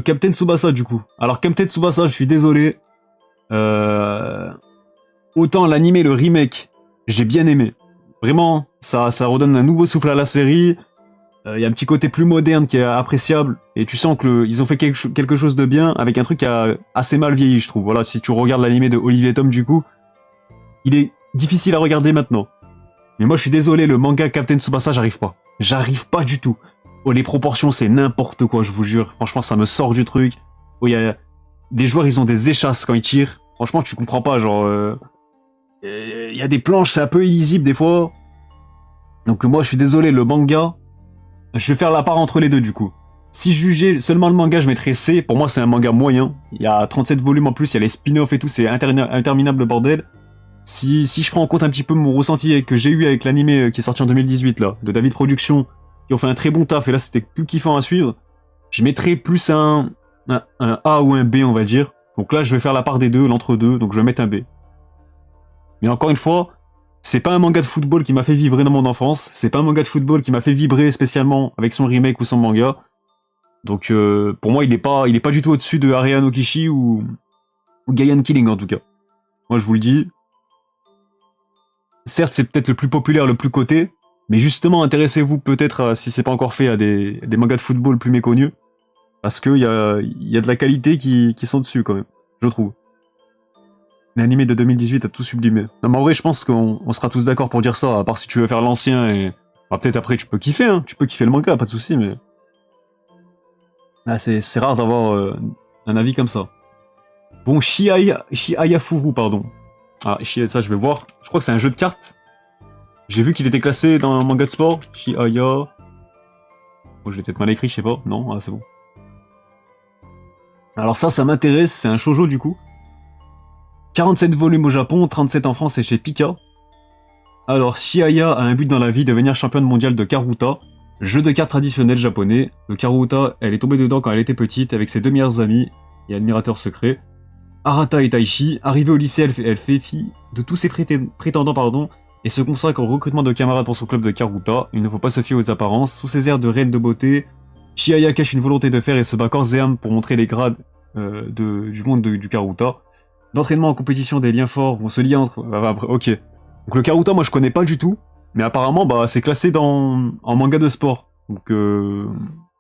Captain Tsubasa du coup. Alors Captain Tsubasa, je suis désolé. Autant l'animé, le remake, j'ai bien aimé. Vraiment, ça redonne un nouveau souffle à la série. Y a un petit côté plus moderne qui est appréciable. Et tu sens qu'ils ont fait quelque chose de bien avec un truc qui a assez mal vieilli, je trouve. Voilà, si tu regardes l'animé de Olivier Tom, du coup, il est difficile à regarder maintenant. Mais moi, je suis désolé, le manga Captain Tsubasa, j'arrive pas. J'arrive pas du tout. Oh, les proportions, c'est n'importe quoi, je vous jure. Franchement, ça me sort du truc. Oh, les joueurs, ils ont des échasses quand ils tirent. Franchement, tu comprends pas, genre... Il y a des planches, c'est un peu illisible des fois. Donc moi, je suis désolé, le manga... Je vais faire la part entre les deux, du coup. Si je jugeais seulement le manga, je mettrais C. Pour moi, c'est un manga moyen. Il y a 37 volumes en plus, il y a les spin-offs et tout, c'est interminable le bordel. Si je prends en compte un petit peu mon ressenti que j'ai eu avec l'animé qui est sorti en 2018, là, de David Productions, qui ont fait un très bon taf, et là, c'était plus kiffant à suivre, je mettrais plus un A ou un B, on va dire. Donc là, je vais faire la part des deux, l'entre-deux, donc je vais mettre un B. Mais encore une fois, c'est pas un manga de football qui m'a fait vibrer dans mon enfance, c'est pas un manga de football qui m'a fait vibrer spécialement avec son remake ou son manga. Donc pour moi, il est pas du tout au-dessus de Ariano Kishi ou Gaian Killing en tout cas. Moi, je vous le dis. Certes, c'est peut-être le plus populaire, le plus coté, mais justement, intéressez-vous peut-être, si c'est pas encore fait, à des mangas de football plus méconnus, parce qu'il y a de la qualité qui sont dessus quand même, je trouve. L'animé de 2018 a tout sublimé. Non mais en vrai, je pense qu'on sera tous d'accord pour dire ça, à part si tu veux faire l'ancien et... Bah, peut-être après tu peux kiffer, hein, tu peux kiffer le manga, pas de soucis, mais... Ah, c'est rare d'avoir un avis comme ça. Bon, Shiayafuru, pardon. Ah, ça je vais voir. Je crois que c'est un jeu de cartes. J'ai vu qu'il était classé dans un manga de sport. Shiaya... Oh, je l'ai peut-être mal écrit, je sais pas. Non, ah, c'est bon. Alors ça m'intéresse, c'est un shoujo du coup. 47 volumes au Japon, 37 en France et chez Pika. Alors, Shiaya a un but dans la vie, devenir championne mondiale de Karuta, jeu de cartes traditionnel japonais. Le Karuta, elle est tombée dedans quand elle était petite avec ses deux meilleurs amis et admirateurs secrets. Arata et Taichi, arrivée au lycée, elle fait fi de tous ses prétendants et se consacre au recrutement de camarades pour son club de Karuta. Il ne faut pas se fier aux apparences. Sous ses airs de reine de beauté, Shiaya cache une volonté de fer et se bat corps et âme pour montrer les grades du monde du Karuta. D'entraînement en compétition, des liens forts vont se lier entre... ok. Donc le Karuta, moi je connais pas du tout, mais apparemment bah c'est classé en manga de sport. Donc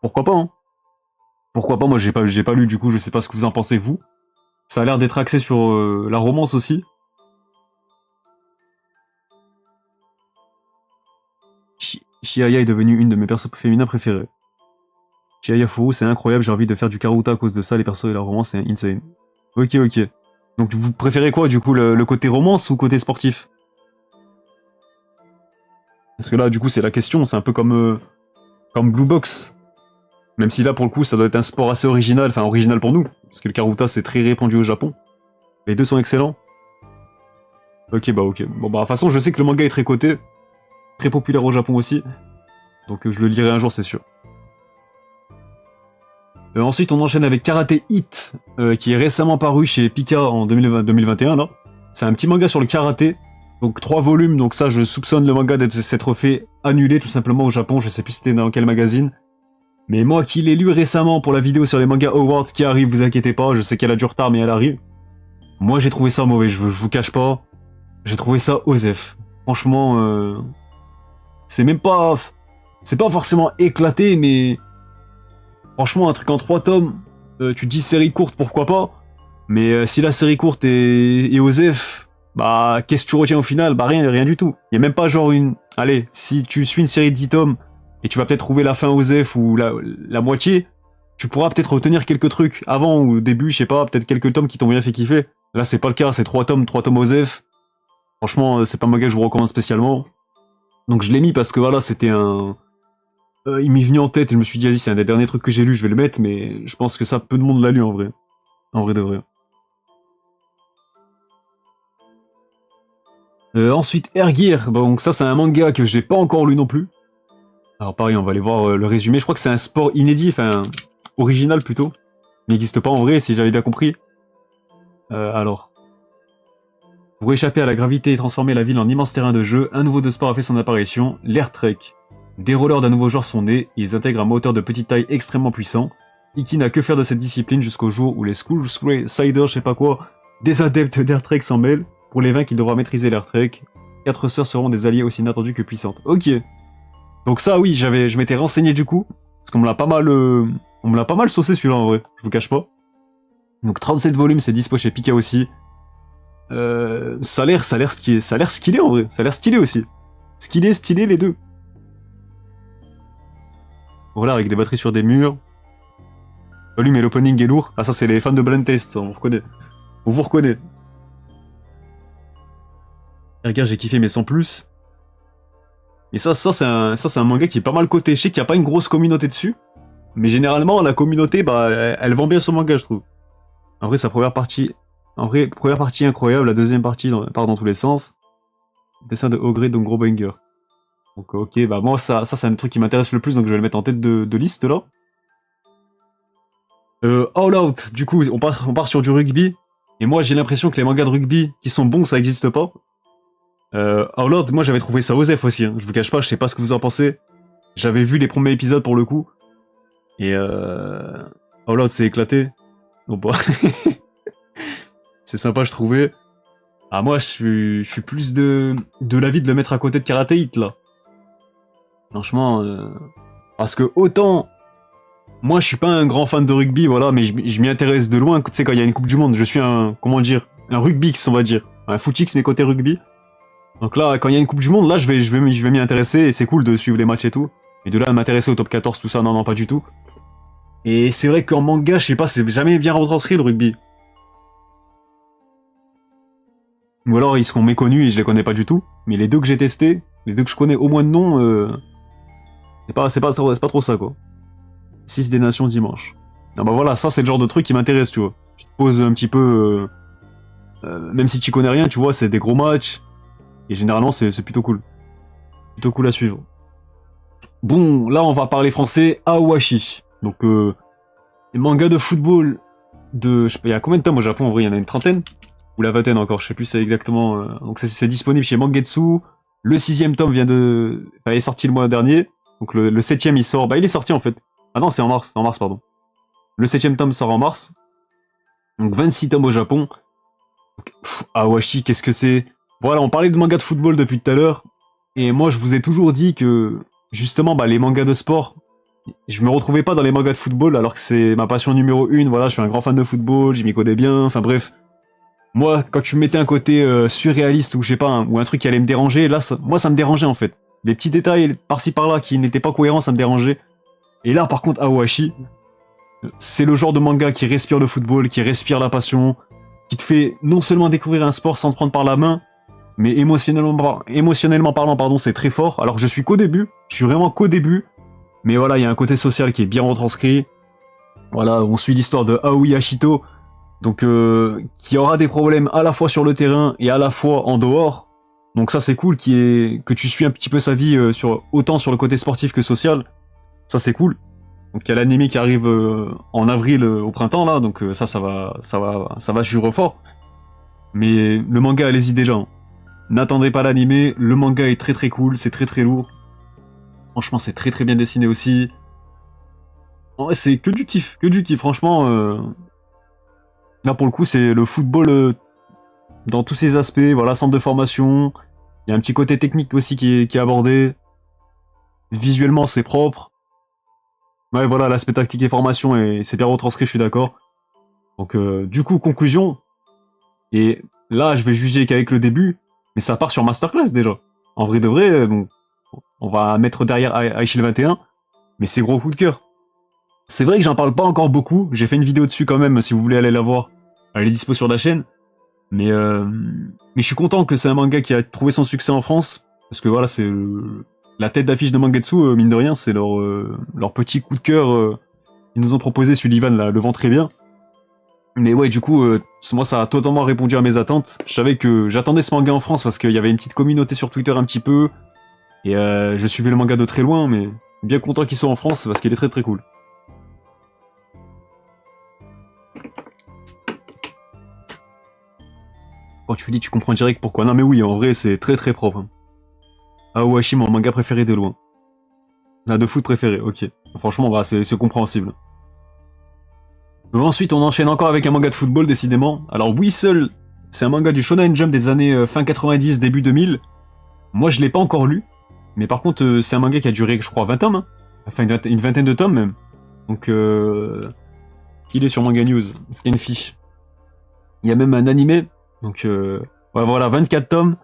pourquoi pas, hein. Pourquoi pas, moi j'ai pas lu du coup, je sais pas ce que vous en pensez vous. Ça a l'air d'être axé sur la romance aussi. Shiaya est devenue une de mes persos féminins préférés. Shiaya Furu, c'est incroyable, j'ai envie de faire du Karuta à cause de ça, les persos et la romance, c'est insane. Ok. Donc vous préférez quoi du coup, le côté romance ou côté sportif? Parce que là du coup c'est la question, c'est un peu comme comme Blue Box. Même si là, pour le coup, ça doit être un sport assez original, enfin original pour nous, parce que le Karuta, c'est très répandu au Japon. Les deux sont excellents. Ok, bah ok. Bon, bah, de toute façon, je sais que le manga est très coté, très populaire au Japon aussi, donc je le lirai un jour, c'est sûr. Ensuite, on enchaîne avec Karate Hit, qui est récemment paru chez Pika en 2021, là. C'est un petit manga sur le karaté, donc 3 volumes, donc ça, je soupçonne le manga d'être s'être fait annuler tout simplement au Japon, je sais plus c'était dans quel magazine. Mais moi qui l'ai lu récemment pour la vidéo sur les manga awards qui arrive, vous inquiétez pas, je sais qu'elle a du retard mais elle arrive. Moi j'ai trouvé ça mauvais, je vous cache pas. J'ai trouvé ça osef. Franchement, c'est même pas... C'est pas forcément éclaté, mais... Franchement, un truc en 3 tomes, tu te dis série courte, pourquoi pas. Mais si la série courte est osef, bah qu'est-ce que tu retiens au final? Bah rien du tout. Y a même pas genre une... Allez, si tu suis une série de 10 tomes, et tu vas peut-être trouver la fin osef ou la moitié, tu pourras peut-être retenir quelques trucs avant ou au début, je sais pas, peut-être quelques tomes qui t'ont bien fait kiffer. Là, c'est pas le cas, c'est 3 tomes osef. Franchement, c'est pas un manga que je vous recommande spécialement. Donc je l'ai mis parce que voilà, c'était un... il m'est venu en tête et je me suis dit, vas-y, c'est un des derniers trucs que j'ai lu, je vais le mettre, mais je pense que ça, peu de monde l'a lu en vrai. En vrai de vrai. Ensuite, Air Gear, bon, donc ça c'est un manga que j'ai pas encore lu non plus. Alors pareil, on va aller voir le résumé. Je crois que c'est un sport inédit, enfin original plutôt. Il n'existe pas en vrai, si j'avais bien compris. Alors, pour échapper à la gravité et transformer la ville en immense terrain de jeu, un nouveau de sport a fait son apparition, l'Air Trek. Des rollers d'un nouveau genre sont nés, et ils intègrent un moteur de petite taille extrêmement puissant. Iki n'a que faire de cette discipline jusqu'au jour où les School Siders, je sais pas quoi, des adeptes d'Air Trek s'en mêlent. Pour les vaincre, il devra maîtriser l'Air Trek. 4 sœurs seront des alliés aussi inattendus que puissantes. Ok. Donc ça, oui, je m'étais renseigné du coup, parce qu'on me l'a pas mal, on me l'a pas mal saucé celui-là en vrai, je vous cache pas. Donc 37 volumes, c'est dispo chez Pika aussi. Ça a l'air stylé en vrai, ça a l'air stylé aussi. Stylé les deux. Voilà, avec des batteries sur des murs. Volume et l'opening est lourd. Ah ça c'est les fans de Blind Taste, on vous reconnaît. On vous reconnaît. Regarde, j'ai kiffé mais sans plus. Et ça c'est un manga qui est pas mal coté. Je sais qu'il n'y a pas une grosse communauté dessus. Mais généralement, la communauté, bah, elle vend bien son manga, je trouve. En vrai, sa première partie... En vrai, première partie incroyable, la deuxième partie part dans tous les sens. Dessin de Ogre, donc gros banger. Donc ok, bah moi, ça c'est un truc qui m'intéresse le plus, donc je vais le mettre en tête de liste, là. All Out, du coup, on part sur du rugby. Et moi, j'ai l'impression que les mangas de rugby qui sont bons, ça existe pas. All Out, moi, j'avais trouvé ça osef aussi. Hein. Je vous cache pas, je sais pas ce que vous en pensez. J'avais vu les premiers épisodes pour le coup. Et All Out s'est éclaté. Donc bah... c'est sympa, je trouvais. Ah, moi, je suis plus de l'avis de le mettre à côté de Karate Hit, là. Franchement, parce que autant... Moi, je suis pas un grand fan de rugby, voilà, mais je m'y intéresse de loin. Tu sais, quand il y a une Coupe du Monde, je suis un... Comment dire? Un rugbix, on va dire. Un footix, mais côté rugby. Donc là, quand il y a une Coupe du Monde, là, je vais m'y intéresser, et c'est cool de suivre les matchs et tout. Et de là, à m'intéresser au top 14, tout ça, non, pas du tout. Et c'est vrai qu'en manga, je sais pas, c'est jamais bien retranscrit, le rugby. Ou alors ils seront méconnus et je les connais pas du tout. Mais les deux que j'ai testés, les deux que je connais au moins de nom, c'est pas trop ça quoi. 6 des nations dimanche. Ah bah voilà, ça c'est le genre de truc qui m'intéresse, tu vois. Je te pose un petit peu... même si tu connais rien, tu vois, c'est des gros matchs. Et généralement c'est plutôt cool. Plutôt cool à suivre. Bon, là on va parler français, Awashi. Donc les mangas de football de... Je sais pas, il y a combien de tomes au Japon en vrai? Il y en a une trentaine? Ou la vingtaine encore, je sais plus c'est exactement... donc c'est disponible chez Mangetsu. Le 6ème tome vient de... Enfin, il est sorti le mois dernier. Donc le 7ème il sort... Bah il est sorti en fait. Ah non, c'est en mars pardon. Le 7ème tome sort en mars. Donc 26 tomes au Japon. Donc, Awashi, qu'est-ce que c'est? Voilà, on parlait de mangas de football depuis tout à l'heure. Et moi je vous ai toujours dit que... Justement, bah les mangas de sport... Je me retrouvais pas dans les mangas de football alors que c'est ma passion numéro 1. Voilà, je suis un grand fan de football, je m'y connais bien, enfin bref... Moi, quand tu me mettais un côté surréaliste ou je sais pas, ou un truc qui allait me déranger, là, moi ça me dérangeait en fait. Les petits détails par-ci par-là qui n'étaient pas cohérents, ça me dérangeait. Et là, par contre, Awashi, c'est le genre de manga qui respire le football, qui respire la passion, qui te fait non seulement découvrir un sport sans te prendre par la main, mais émotionnellement parlant, pardon, c'est très fort. Alors je suis qu'au début, je suis vraiment qu'au début, Mais voilà, il y a un côté social qui est bien retranscrit. Voilà, on suit l'histoire de Aoi Ashito, donc qui aura des problèmes à la fois sur le terrain et à la fois en dehors. Donc ça c'est cool que tu suis un petit peu sa vie autant sur le côté sportif que social. Ça c'est cool. Donc il y a l'anime qui arrive en avril au printemps là, donc ça va suivre fort. Mais le manga, allez-y déjà, hein. N'attendez pas l'anime, le manga est très très cool, c'est très très lourd. Franchement, c'est très très bien dessiné aussi. En vrai, c'est que du kiff, franchement. Là pour le coup, c'est le football dans tous ses aspects, voilà, centre de formation. Il y a un petit côté technique aussi qui est abordé. Visuellement, c'est propre. Ouais, voilà, l'aspect tactique et formation, et c'est bien retranscrit, je suis d'accord. Donc, du coup, conclusion. Et là, je vais juger qu'avec le début, mais ça part sur Masterclass déjà. En vrai de vrai, bon, on va mettre derrière Aishil 21, mais c'est gros coup de cœur. C'est vrai que j'en parle pas encore beaucoup, j'ai fait une vidéo dessus quand même, si vous voulez aller la voir. Elle est dispo sur la chaîne. Mais je suis content que c'est un manga qui a trouvé son succès en France, parce que voilà, c'est la tête d'affiche de Mangetsu, mine de rien, c'est leur petit coup de cœur qu'ils nous ont proposé, Sullivan là, le vend très bien. Mais ouais, du coup, moi ça a totalement répondu à mes attentes. Je savais que j'attendais ce manga en France parce qu'il y avait une petite communauté sur Twitter un petit peu, et je suivais le manga de très loin, mais bien content qu'il soit en France parce qu'il est très très cool. Quand tu dis, tu comprends direct pourquoi. Non mais oui, en vrai, c'est très très propre. Aohashi, mon manga préféré de loin. Ah, de foot préféré, ok. Franchement, bah, c'est compréhensible. Ensuite, on enchaîne encore avec un manga de football, décidément. Alors, Whistle, c'est un manga du Shonen Jump des années fin 90, début 2000. Moi, je l'ai pas encore lu. Mais par contre, c'est un manga qui a duré, je crois, 20 tomes. Hein. Enfin, une vingtaine de tomes, même. Donc, il est sur Manga News. Parce qu'il y a une fiche. Il y a même un animé. Donc, ouais, voilà, 24 tomes.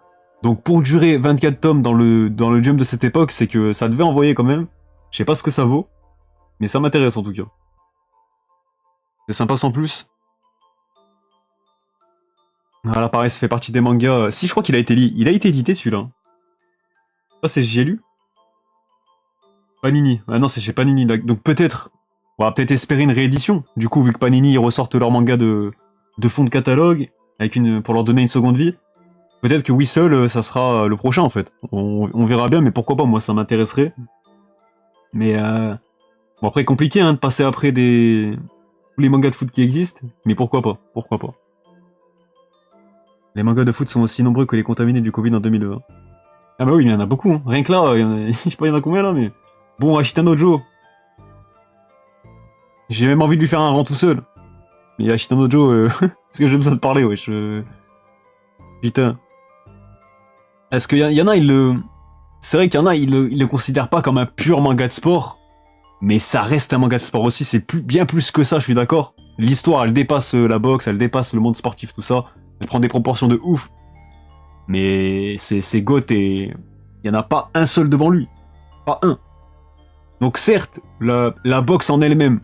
Donc, pour durer 24 tomes dans le Jump de cette époque, c'est que ça devait envoyer quand même. Je sais pas ce que ça vaut. Mais ça m'intéresse, en tout cas. C'est sympa sans plus. Voilà, pareil, ça fait partie des mangas. Si, je crois qu'il a été édité, celui-là. Ah, c'est j'ai lu Panini. Ah non, c'est chez Panini. Donc peut-être, on va peut-être espérer une réédition. Du coup, vu que Panini ils ressortent leur manga de fond de catalogue, pour leur donner une seconde vie, peut-être que Whistle, ça sera le prochain, en fait. On verra bien, mais pourquoi pas, moi, ça m'intéresserait. Mais, bon, après, compliqué, hein, de passer après tous les mangas de foot qui existent, mais pourquoi pas, Les mangas de foot sont aussi nombreux que les contaminés du Covid en 2020. Ah bah oui, mais il y en a beaucoup, hein. Rien que là, je sais pas il y en a combien là, mais... Bon, Ashitano Joe. J'ai même envie de lui faire un rang tout seul. Mais Ashitano Joe, est-ce que j'ai besoin de parler, wesh Putain. Est-ce qu'il y en a, c'est vrai qu'il y en a, ils le considèrent pas comme un pur manga de sport, mais ça reste un manga de sport aussi, c'est bien plus que ça, je suis d'accord. L'histoire, elle dépasse la boxe, elle dépasse le monde sportif, tout ça. Elle prend des proportions de ouf. Mais c'est goth et il y en a pas un seul devant lui. Pas un. Donc certes, la boxe en elle-même,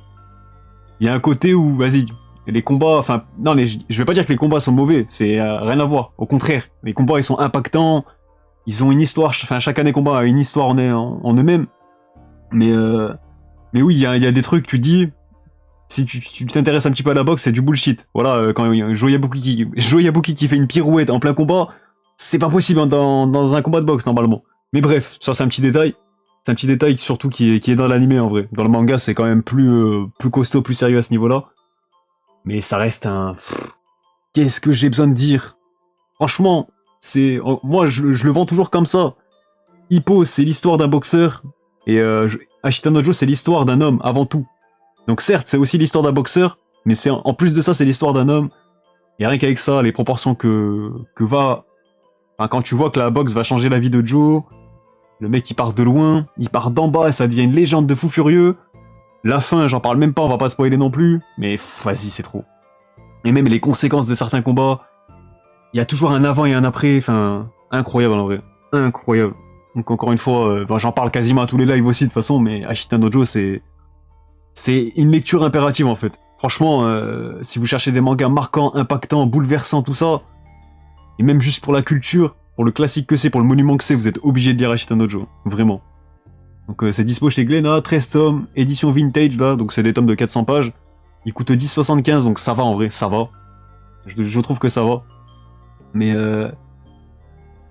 il y a un côté où, vas-y, les combats, enfin, non, je vais pas dire que les combats sont mauvais, c'est rien à voir. Au contraire, les combats, ils sont impactants, ils ont une histoire, enfin, chacun des combats a une histoire en eux-mêmes. Mais oui, il y a des trucs, tu dis, si tu t'intéresses un petit peu à la boxe, c'est du bullshit. Voilà, quand Joyabuki qui fait une pirouette en plein combat, c'est pas possible hein, dans un combat de boxe, normalement. Mais bref, ça c'est un petit détail. C'est un petit détail surtout qui est dans l'anime en vrai. Dans le manga, c'est quand même plus costaud, plus sérieux à ce niveau-là. Mais ça reste un... Qu'est-ce que j'ai besoin de dire? Franchement, moi, je le vends toujours comme ça. Hippo, c'est l'histoire d'un boxeur. Et Ashitano Joe, c'est l'histoire d'un homme, avant tout. Donc certes, c'est aussi l'histoire d'un boxeur. Mais en plus de ça, c'est l'histoire d'un homme. Et rien qu'avec ça, les proportions Enfin, quand tu vois que la boxe va changer la vie de Joe... Le mec, il part de loin, il part d'en bas, et ça devient une légende de fou furieux. La fin, j'en parle même pas, on va pas spoiler non plus, mais vas-y, c'est trop. Et même les conséquences de certains combats, il y a toujours un avant et un après, enfin, incroyable en vrai. Incroyable. Donc encore une fois, j'en parle quasiment à tous les lives aussi de toute façon, mais Ashitano Joe, c'est une lecture impérative en fait. Franchement, si vous cherchez des mangas marquants, impactants, bouleversants, tout ça, et même juste pour la culture, pour le classique que c'est, pour le monument que c'est, vous êtes obligé de lire Ashitano Joe. Vraiment. Donc c'est dispo chez Glénat, 13 tomes, édition vintage là, donc c'est des tomes de 400 pages. Il coûte 10,75, donc ça va en vrai, ça va. Je trouve que ça va. Mais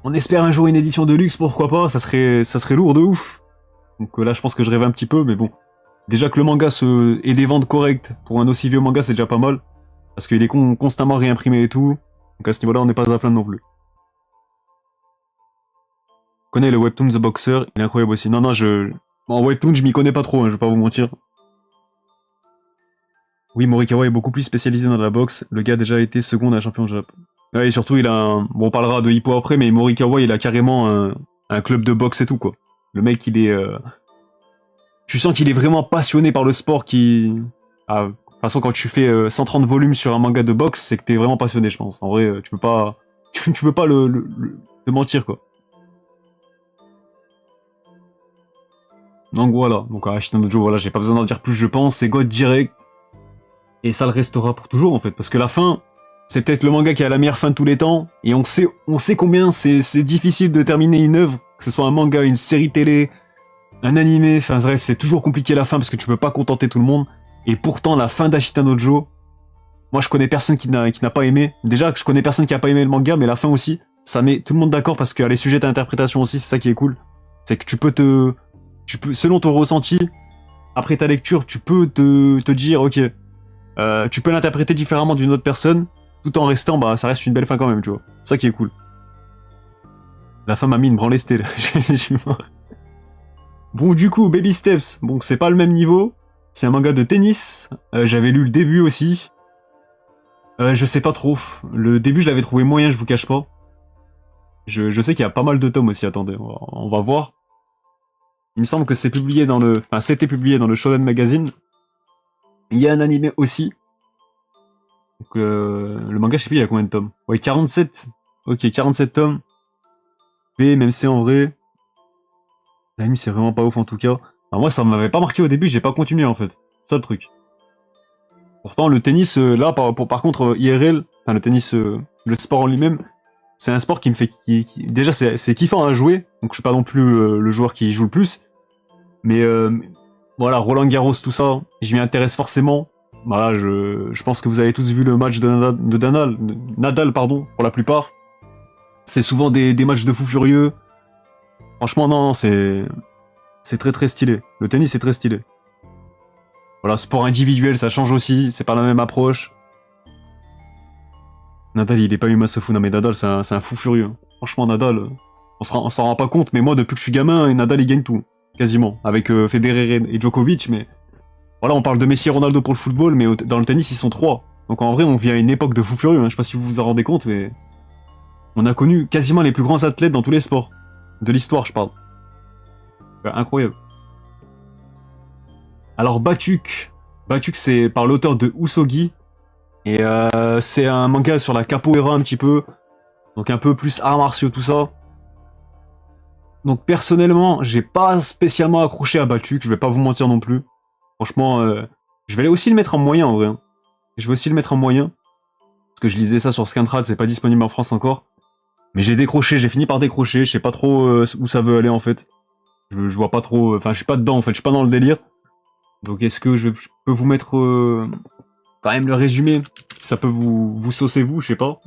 on espère un jour une édition de luxe, pourquoi pas, ça serait lourd de ouf. Donc là je pense que je rêve un petit peu, mais bon. Déjà que le manga ait des ventes correctes pour un aussi vieux manga, c'est déjà pas mal. Parce qu'il est constamment réimprimé et tout. Donc à ce niveau-là, on n'est pas à plaindre non plus. Je connais le webtoon The Boxer, il est incroyable aussi. Non, en webtoon, je m'y connais pas trop, hein, je vais pas vous mentir. Oui, Morikawa est beaucoup plus spécialisé dans la boxe. Le gars a déjà été second à champion Japon. Ouais, et surtout, il a un... Bon, on parlera de Hippo après, mais Morikawa, il a carrément un club de boxe et tout, quoi. Le mec, il est... Tu sens qu'il est vraiment passionné par le sport qui... Ah, de toute façon, quand tu fais 130 volumes sur un manga de boxe, c'est que t'es vraiment passionné, je pense. En vrai, tu peux pas... tu peux pas te mentir, quoi. Donc voilà, donc Ashitano Joe, voilà, j'ai pas besoin d'en dire plus, je pense, c'est God direct. Et ça le restera pour toujours, en fait, parce que la fin, c'est peut-être le manga qui a la meilleure fin de tous les temps, et on sait combien c'est difficile de terminer une œuvre, que ce soit un manga, une série télé, un animé, enfin bref, c'est toujours compliqué la fin, parce que tu peux pas contenter tout le monde, et pourtant, la fin d'Ashitano Joe, moi je connais personne qui n'a pas aimé, déjà je connais personne qui a pas aimé le manga, mais la fin aussi, ça met tout le monde d'accord, parce que les sujets d'interprétation aussi, c'est ça qui est cool, c'est que tu peux, selon ton ressenti, après ta lecture, tu peux te dire, ok, tu peux l'interpréter différemment d'une autre personne, tout en restant, bah ça reste une belle fin quand même, tu vois. C'est ça qui est cool. La fin m'a mis une branlée là. J'ai mort. Bon, du coup, Baby Steps, bon, c'est pas le même niveau. C'est un manga de tennis. J'avais lu le début aussi. Je sais pas trop. Le début, je l'avais trouvé moyen, je vous cache pas. Je sais qu'il y a pas mal de tomes aussi, attendez, on va voir. Il me semble que c'est publié dans le... Enfin, c'était publié dans le Shonen Magazine. Il y a un animé aussi. Donc, le manga, je sais plus, il y a combien de tomes. Ouais, 47. Ok, 47 tomes. B, même si en vrai... L'anime, c'est vraiment pas ouf en tout cas. Alors, moi, ça m'avait pas marqué au début, j'ai pas continué en fait. C'est ça le truc. Pourtant, le tennis, là, par contre, IRL, enfin, le tennis, le sport en lui-même, c'est un sport qui me fait... déjà, c'est kiffant à jouer. Donc, je suis pas non plus le joueur qui joue le plus. Mais voilà, Roland Garros, tout ça, je m'y intéresse forcément. Voilà, je pense que vous avez tous vu le match de Nadal, pardon, pour la plupart. C'est souvent des matchs de fous furieux. Franchement, non, c'est très très stylé. Le tennis, c'est très stylé. Voilà, sport individuel, ça change aussi, c'est pas la même approche. Nadal, il est pas humain ce fou, non mais Nadal, c'est un fou furieux. Franchement, Nadal, on s'en rend pas compte, mais moi, depuis que je suis gamin, Nadal, il gagne tout. Quasiment. Avec Federer et Djokovic, mais... Voilà, on parle de Messi et Ronaldo pour le football, mais dans le tennis, ils sont trois. Donc en vrai, on vit à une époque de fou furieux, hein. Je sais pas si vous vous en rendez compte, mais... On a connu quasiment les plus grands athlètes dans tous les sports. De l'histoire, je parle. Incroyable. Alors, Batuk. Batuk, c'est par l'auteur de Usogi. Et c'est un manga sur la capoeira un petit peu. Donc un peu plus arts martiaux, tout ça. Donc personnellement, j'ai pas spécialement accroché à Batuk, je vais pas vous mentir non plus. Franchement, je vais aussi le mettre en moyen en vrai. Hein. Je vais aussi le mettre en moyen. Parce que je lisais ça sur Scantrad, c'est pas disponible en France encore. Mais j'ai décroché, j'ai fini par décrocher, je sais pas trop où ça veut aller en fait. Je vois pas trop, enfin je suis pas dedans en fait, je suis pas dans le délire. Donc est-ce que je peux vous mettre quand même le résumé? Ça peut vous saucer vous, je sais pas.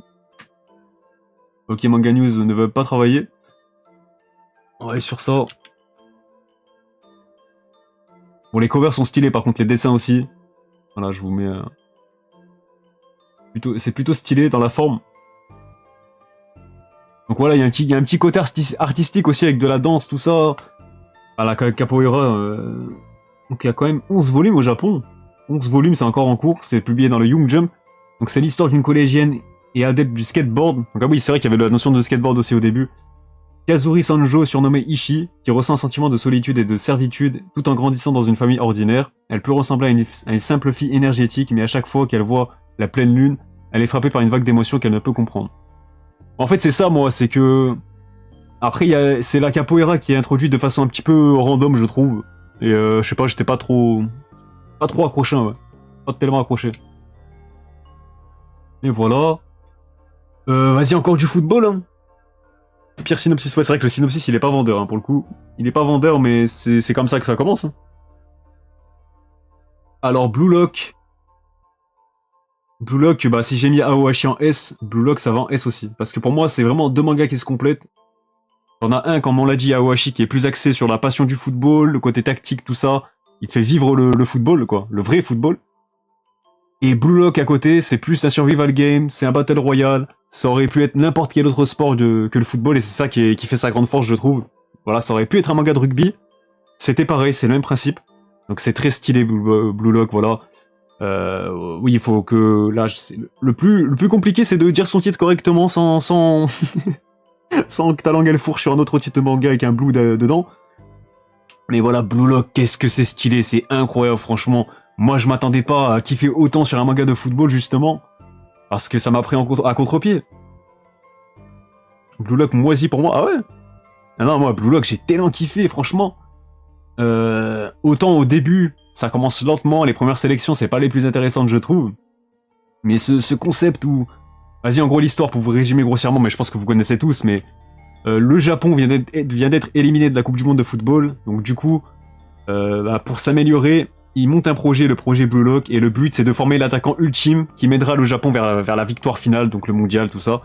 Ok, Manga News ne veut pas travailler. On va aller sur ça. Bon, les covers sont stylés, par contre les dessins aussi. Voilà, je vous mets... c'est plutôt stylé dans la forme. Donc voilà, il y a un petit côté artistique aussi avec de la danse, tout ça. À la capoeira. Donc il y a quand même 11 volumes au Japon. 11 volumes, c'est encore en cours, c'est publié dans le Young Jump. Donc c'est l'histoire d'une collégienne et adepte du skateboard. Donc ah oui, c'est vrai qu'il y avait la notion de skateboard aussi au début. Kazuri Sanjo, surnommée Ishi, qui ressent un sentiment de solitude et de servitude tout en grandissant dans une famille ordinaire. Elle peut ressembler à une simple fille énergétique, mais à chaque fois qu'elle voit la pleine lune, elle est frappée par une vague d'émotions qu'elle ne peut comprendre. En fait, c'est ça, moi, c'est que... Après, c'est la capoeira qui est introduite de façon un petit peu random, je trouve. Et je sais pas, j'étais pas trop accroché, ouais. Pas tellement accroché. Et voilà. Vas-y, encore du football, hein. Pire synopsis, ouais, c'est vrai que le synopsis, il est pas vendeur, hein, pour le coup. Il est pas vendeur, mais c'est comme ça que ça commence. Hein. Alors, Blue Lock. Blue Lock, bah, si j'ai mis Aohashi en S, Blue Lock, ça va en S aussi. Parce que pour moi, c'est vraiment deux mangas qui se complètent. T'en as un, comme on l'a dit, Aohashi, qui est plus axé sur la passion du football, le côté tactique, tout ça. Il te fait vivre le football, quoi. Le vrai football. Et Blue Lock, à côté, c'est plus un survival game, c'est un battle royale. Ça aurait pu être n'importe quel autre sport que le football, et c'est ça qui fait sa grande force, je trouve. Voilà, ça aurait pu être un manga de rugby. C'était pareil, c'est le même principe. Donc c'est très stylé, Blue Lock, voilà. Oui, il faut que... Là, le plus compliqué, c'est de dire son titre correctement sans sans que ta langue elle fourche sur un autre titre de manga avec un blue dedans. Mais voilà, Blue Lock, qu'est-ce que c'est stylé, c'est incroyable, franchement. Moi, je m'attendais pas à kiffer autant sur un manga de football, justement, parce que ça m'a pris à contre-pied. Blue Lock moisi pour moi, ah ouais? Ah non, moi, Blue Lock, j'ai tellement kiffé, franchement. Autant au début, ça commence lentement, les premières sélections, c'est pas les plus intéressantes, je trouve. Mais ce concept où... Vas-y, en gros, l'histoire, pour vous résumer grossièrement, mais je pense que vous connaissez tous, mais... le Japon vient d'être éliminé de la Coupe du Monde de football, donc du coup, bah, pour s'améliorer, il monte un projet, le projet Blue Lock, et le but, c'est de former l'attaquant ultime qui mènera le Japon vers la victoire finale, donc le mondial, tout ça.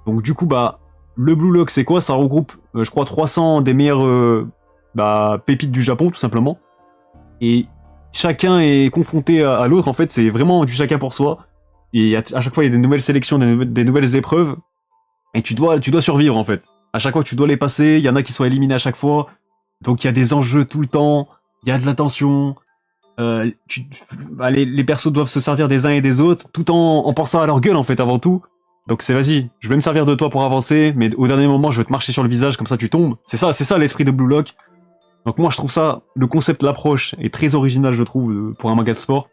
Donc du coup, bah, le Blue Lock, c'est quoi? Ça regroupe, je crois, 300 des meilleures bah, pépites du Japon, tout simplement. Et chacun est confronté à l'autre, en fait, c'est vraiment du chacun pour soi. Et à chaque fois, il y a des nouvelles sélections, des nouvelles épreuves, et tu dois survivre, en fait. À chaque fois, tu dois les passer, il y en a qui sont éliminés à chaque fois, donc il y a des enjeux tout le temps, il y a de la tension, bah, les persos doivent se servir des uns et des autres, tout en pensant à leur gueule, en fait, avant tout. Donc c'est vas-y, je vais me servir de toi pour avancer, mais au dernier moment, je vais te marcher sur le visage, comme ça tu tombes. C'est ça l'esprit de Blue Lock. Donc moi, je trouve ça, le concept, l'approche est très original, je trouve, pour un manga de sport.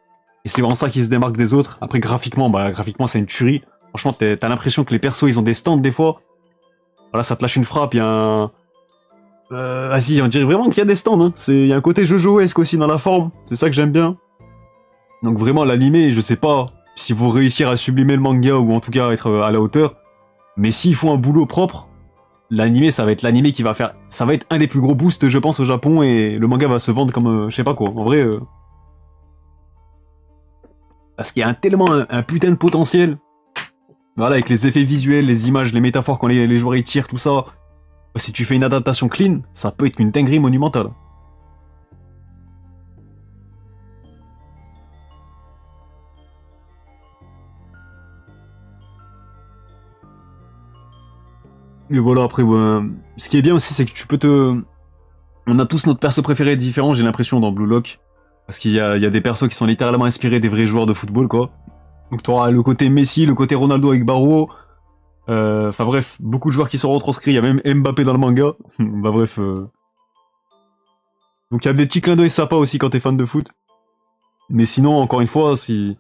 Et c'est vraiment ça qui se démarque des autres. Après, graphiquement, c'est une tuerie. Franchement, t'as l'impression que les persos, ils ont des stands des fois. Voilà, ça te lâche une frappe, il y a un... vas-y, on dirait vraiment qu'il y a des stands, hein. Il y a un côté Jojo-esque aussi dans la forme. C'est ça que j'aime bien. Donc vraiment, l'animé, je sais pas si vous réussir à sublimer le manga ou en tout cas être à la hauteur. Mais s'ils font un boulot propre, l'animé, ça va être l'animé qui va faire... Ça va être un des plus gros boosts, je pense, au Japon, et le manga va se vendre comme... je sais pas quoi, en vrai... Parce qu'il y a tellement un putain de potentiel. Voilà, avec les effets visuels, les images, les métaphores quand les joueurs y tirent, tout ça. Si tu fais une adaptation clean, ça peut être une dinguerie monumentale. Mais voilà, après, ouais, ce qui est bien aussi, c'est que tu peux te... On a tous notre perso préféré différent, j'ai l'impression, dans Blue Lock. Parce qu'il y a des persos qui sont littéralement inspirés des vrais joueurs de football, quoi. Donc t'auras le côté Messi, le côté Ronaldo avec Barreau. Enfin bref, beaucoup de joueurs qui sont retranscrits, il y a même Mbappé dans le manga. Bah bref. Donc il y a des petits clins d'œil sympas aussi quand t'es fan de foot. Mais sinon, encore une fois, si...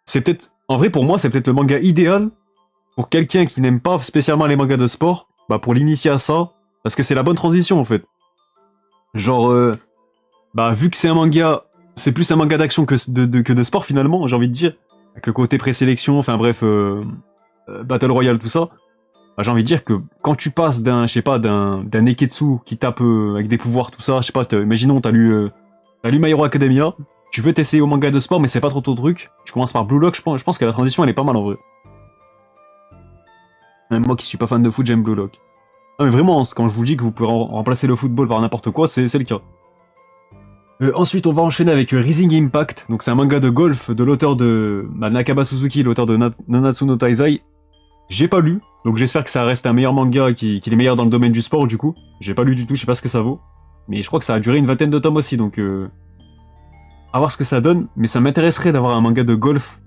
C'est peut-être... En vrai, pour moi, c'est peut-être le manga idéal pour quelqu'un qui n'aime pas spécialement les mangas de sport, bah pour l'initier à ça, parce que c'est la bonne transition en fait. Genre, bah vu que c'est un manga, c'est plus un manga d'action que de sport finalement, j'ai envie de dire, avec le côté présélection, enfin bref, Battle Royale, tout ça, bah, j'ai envie de dire que quand tu passes d'un, je sais pas, d'un Neketsu qui tape avec des pouvoirs, tout ça, je sais pas, imaginons t'as lu My Hero Academia, tu veux t'essayer au manga de sport mais c'est pas trop ton truc, tu commences par Blue Lock, je pense que la transition elle est pas mal en vrai. Même moi qui suis pas fan de foot, j'aime Blue Lock. Non mais vraiment, quand je vous dis que vous pouvez remplacer le football par n'importe quoi, c'est le cas. Ensuite, on va enchaîner avec Rising Impact. Donc c'est un manga de golf de l'auteur de Nakaba Suzuki, l'auteur de Nanatsu no Taizai. J'ai pas lu, donc j'espère que ça reste un meilleur manga qui est meilleur dans le domaine du sport du coup. J'ai pas lu du tout, je sais pas ce que ça vaut. Mais je crois que ça a duré une vingtaine de tomes aussi, donc à voir ce que ça donne. Mais ça m'intéresserait d'avoir un manga de golf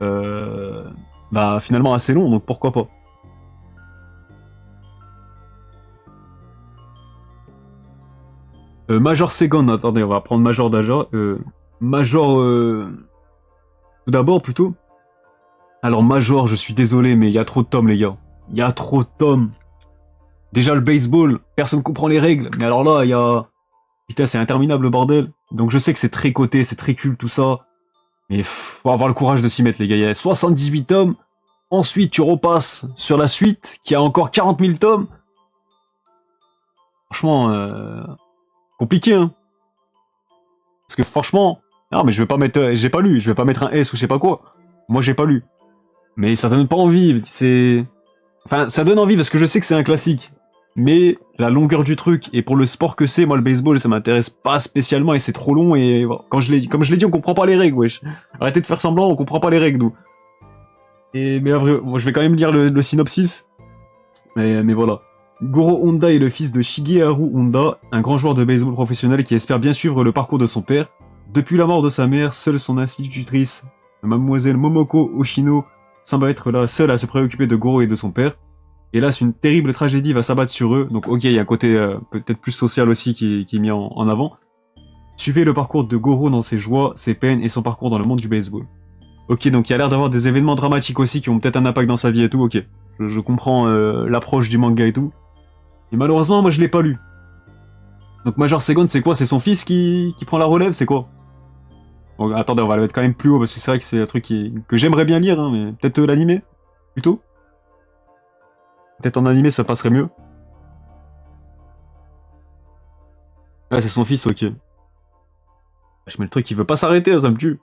bah finalement assez long, donc pourquoi pas. Major Second, attendez, on va prendre Major Daja. Major... Tout d'abord, plutôt. Alors, Major, je suis désolé, mais il y a trop de tomes, les gars. Il y a trop de tomes. Déjà, le baseball, personne comprend les règles. Mais alors là, il y a... Putain, c'est interminable, le bordel. Donc je sais que c'est très coté, c'est très culte, tout ça. Mais faut avoir le courage de s'y mettre, les gars. Il y a 78 tomes. Ensuite, tu repasses sur la suite, qui a encore 40 000 tomes. Franchement, compliqué, hein. Parce que franchement, non, mais je vais pas mettre, j'ai pas lu, je vais pas mettre un S ou je sais pas quoi. Moi, j'ai pas lu. Mais ça donne pas envie, c'est... Enfin, ça donne envie parce que je sais que c'est un classique. Mais la longueur du truc, et pour le sport que c'est, moi le baseball, ça m'intéresse pas spécialement et c'est trop long et comme je l'ai dit, on comprend pas les règles, wesh. Arrêtez de faire semblant, on comprend pas les règles, nous. Et mais après, moi je vais quand même lire le synopsis. Mais voilà. Goro Honda est le fils de Shigeharu Honda, un grand joueur de baseball professionnel qui espère bien suivre le parcours de son père. Depuis la mort de sa mère, seule son institutrice, mademoiselle Momoko Oshino, semble être la seule à se préoccuper de Goro et de son père. Hélas, une terrible tragédie va s'abattre sur eux, donc ok, il y a un côté peut-être plus social aussi qui est mis en avant. Suivez le parcours de Goro dans ses joies, ses peines et son parcours dans le monde du baseball. Ok, donc il y a l'air d'avoir des événements dramatiques aussi qui ont peut-être un impact dans sa vie et tout, ok. Je comprends l'approche du manga et tout. Et malheureusement, moi je l'ai pas lu. Donc Major Second, c'est quoi? C'est son fils qui prend la relève, c'est quoi? Bon, attendez, on va le mettre quand même plus haut, parce que c'est vrai que c'est un truc que j'aimerais bien lire, hein, mais peut-être l'animé, plutôt? Peut-être en animé, ça passerait mieux. Ouais, c'est son fils, ok. Je mets le truc, il veut pas s'arrêter, ça me tue.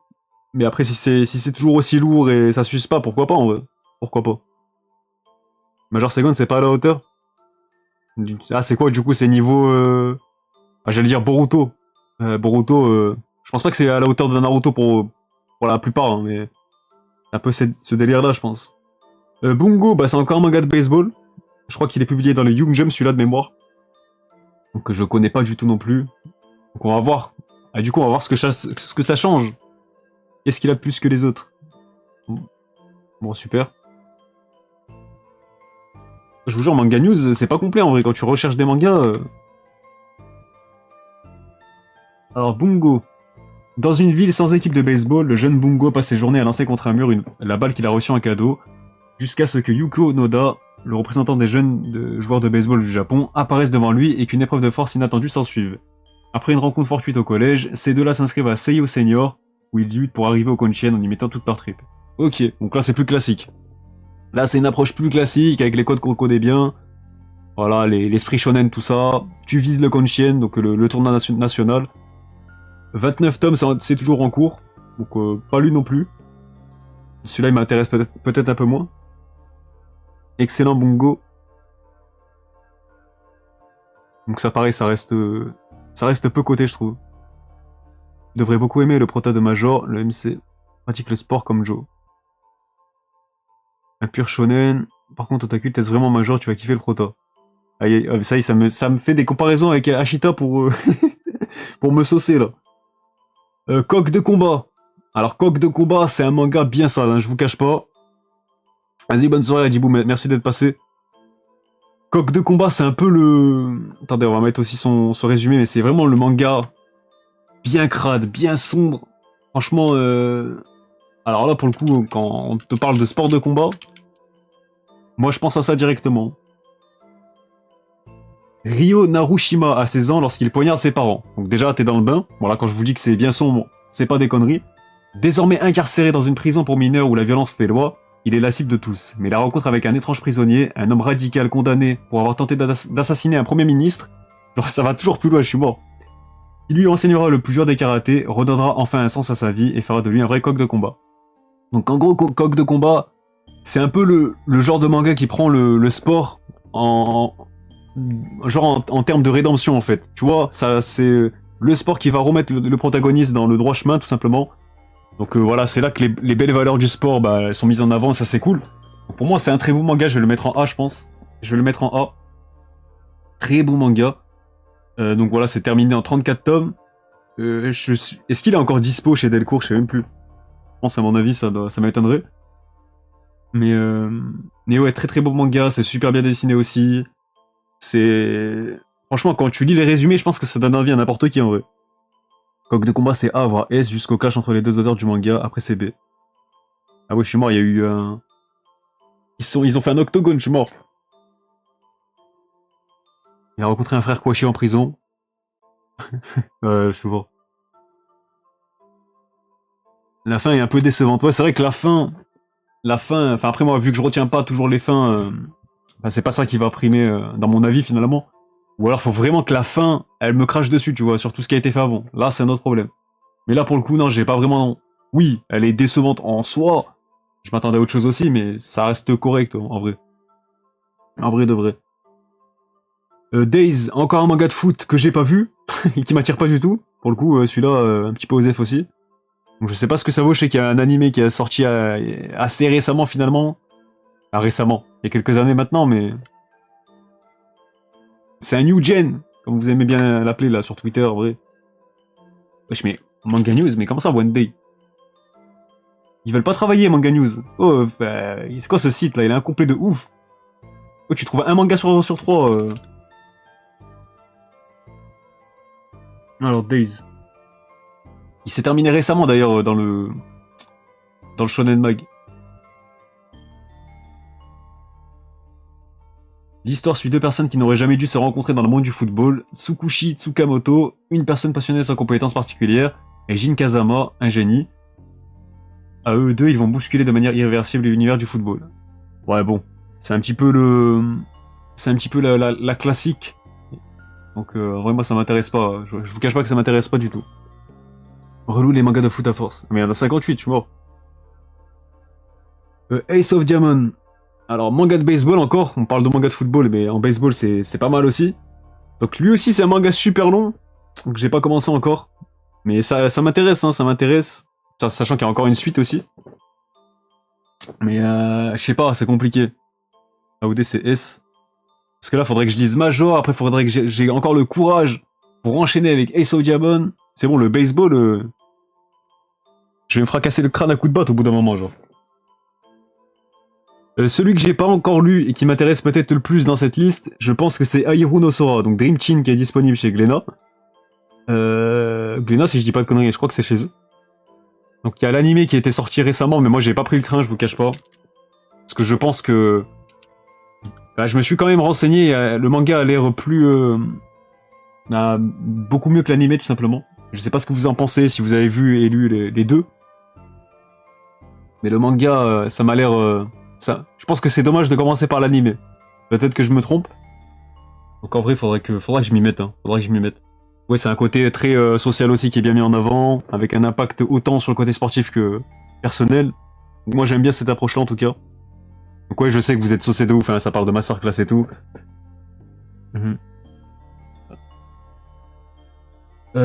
Mais après, si c'est toujours aussi lourd et ça suce pas, pourquoi pas, en vrai? Pourquoi pas? Major Second, c'est pas à la hauteur? Ah, c'est quoi, du coup, c'est niveau... Ah, j'allais dire Boruto. Boruto, je pense pas que c'est à la hauteur de Naruto pour la plupart, hein, mais... Un peu ce délire-là, je pense. Bungo, bah c'est encore un manga de baseball. Je crois qu'il est publié dans le Young Jump, celui-là de mémoire. Donc je connais pas du tout non plus. Donc on va voir. Ah, du coup, on va voir ce que ça change. Qu'est-ce qu'il a de plus que les autres? Bon, super. Je vous jure, Manga News, c'est pas complet en vrai. Quand tu recherches des mangas... Alors, Bungo. Dans une ville sans équipe de baseball, le jeune Bungo passe ses journées à lancer contre un mur la balle qu'il a reçue en cadeau, jusqu'à ce que Yuko Noda, le représentant des jeunes joueurs de baseball du Japon, apparaisse devant lui et qu'une épreuve de force inattendue s'ensuive. Après une rencontre fortuite au collège, ces deux-là s'inscrivent à Seiyo Senior, où ils luttent pour arriver au Konchien en y mettant toute leur trip. Ok, donc là c'est plus classique. Là c'est une approche plus classique, avec les codes qu'on connaît bien. Voilà, l'esprit shonen, tout ça. Tu vises le Konchien, donc le tournoi national. 29 tomes, c'est toujours en cours, donc pas lu non plus. Celui-là il m'intéresse peut-être un peu moins. Excellent Bungo. Donc ça pareil, ça reste peu coté je trouve. Je devrais beaucoup aimer le prota de Major, le MC pratique le sport comme Joe. Un pur shonen. Par contre, Otaku, teste vraiment Major, tu vas kiffer le prota. Aïe, ça y est, ça me fait des comparaisons avec Ashita pour, pour me saucer là. Coq de combat. Alors Coq de combat, c'est un manga bien sale, hein, je vous cache pas. Vas-y, bonne soirée, Djibou, merci d'être passé. Coq de combat, c'est un peu le... Attendez, on va mettre aussi son résumé, mais c'est vraiment le manga bien crade, bien sombre. Franchement, alors là, pour le coup, quand on te parle de sport de combat, moi je pense à ça directement. Ryo Narushima a 16 ans lorsqu'il poignarde ses parents. Donc déjà, t'es dans le bain. Voilà, quand je vous dis que c'est bien sombre, c'est pas des conneries. Désormais incarcéré dans une prison pour mineurs où la violence fait loi, il est la cible de tous. Mais la rencontre avec un étrange prisonnier, un homme radical condamné pour avoir tenté d'assassiner un premier ministre, genre ça va toujours plus loin, je suis mort. Il lui enseignera le plus dur des karatés, redonnera enfin un sens à sa vie et fera de lui un vrai coq de combat. Donc en gros, coq de combat, c'est un peu le genre de manga qui prend le sport en termes de rédemption en fait. Tu vois, ça c'est le sport qui va remettre le protagoniste dans le droit chemin tout simplement. Donc voilà, c'est là que les belles valeurs du sport bah, elles sont mises en avant, ça c'est cool. Donc, pour moi c'est un très beau manga, je vais le mettre en A je pense. Je vais le mettre en A. Très beau manga. Donc voilà, c'est terminé en 34 tomes. Est-ce qu'il est encore dispo chez Delcourt? Je sais même plus. Je pense à mon avis ça m'étonnerait. Mais ouais, très très beau manga, c'est super bien dessiné aussi. C'est... Franchement, quand tu lis les résumés, je pense que ça donne envie à n'importe qui en vrai. Coq de combat, c'est A, voire S, jusqu'au clash entre les deux auteurs du manga, après c'est B. Ah ouais, je suis mort, il y a eu un... Ils ont fait un octogone, je suis mort. Il a rencontré un frère Kouachi en prison. Je suis mort. La fin est un peu décevante. Ouais, c'est vrai que la fin la fin... Enfin après moi, vu que je retiens pas toujours les fins, enfin, c'est pas ça qui va primer dans mon avis finalement. Ou alors faut vraiment que la fin, elle me crache dessus, tu vois, sur tout ce qui a été fait avant. Là, c'est un autre problème. Mais là, pour le coup, non, j'ai pas vraiment... Oui, elle est décevante en soi. Je m'attendais à autre chose aussi, mais ça reste correct, en vrai. En vrai de vrai. Days, encore un manga de foot que j'ai pas vu, et qui m'attire pas du tout. Pour le coup, celui-là, un petit peu osef aussi. Donc je sais pas ce que ça vaut, je sais qu'il y a un animé qui est sorti assez récemment, finalement. Ah, récemment, il y a quelques années maintenant, mais... C'est un new gen, comme vous aimez bien l'appeler, là, sur Twitter, en vrai. Wesh, mais... Manga News, mais comment ça, One Day? Ils veulent pas travailler, Manga News. Oh, c'est quoi ce site, là? Il est incomplet de ouf. Oh, tu trouves un manga sur 3. Alors, Days. Il s'est terminé récemment, d'ailleurs, dans le Shonen Mag. L'histoire suit deux personnes qui n'auraient jamais dû se rencontrer dans le monde du football. Tsukushi Tsukamoto, une personne passionnée sans compétences particulières, et Jin Kazama, un génie. À eux deux, ils vont bousculer de manière irréversible l'univers du football. Ouais, bon. C'est un petit peu la classique. Donc, en vrai, moi, ça m'intéresse pas. Je vous cache pas que ça m'intéresse pas du tout. Relou les mangas de foot à force. Mais il y en a 58, je suis mort. Ace of Diamond. Alors, manga de baseball encore. On parle de manga de football, mais en baseball, c'est pas mal aussi. Donc, lui aussi, c'est un manga super long. Donc, j'ai pas commencé encore. Mais ça m'intéresse, hein, ça m'intéresse. Sachant qu'il y a encore une suite aussi. Mais, je sais pas, c'est compliqué. AOD, c'est S. Parce que là, faudrait que je lise Major. Après, faudrait que j'ai encore le courage pour enchaîner avec Ace of Diamond. C'est bon, le baseball, je vais me fracasser le crâne à coups de batte au bout d'un moment, genre. Celui que j'ai pas encore lu et qui m'intéresse peut-être le plus dans cette liste, je pense que c'est Ahiru no Sora, donc Dream Team qui est disponible chez Glénat. Glénat, si je dis pas de conneries, je crois que c'est chez eux. Donc il y a l'animé qui a été sorti récemment, mais moi j'ai pas pris le train, je vous cache pas. Parce que je pense que... Bah, je me suis quand même renseigné, le manga a l'air beaucoup mieux que l'animé tout simplement. Je sais pas ce que vous en pensez, si vous avez vu et lu les deux. Mais le manga, ça m'a l'air... je pense que c'est dommage de commencer par l'animé. Peut-être que je me trompe. Donc en vrai, faudrait que je m'y mette. Hein. Faudrait que je m'y mette. Ouais, c'est un côté très social aussi qui est bien mis en avant, avec un impact autant sur le côté sportif que personnel. Donc moi j'aime bien cette approche-là en tout cas. Donc ouais, je sais que vous êtes saucé de ouf, hein, ça parle de masterclass et tout.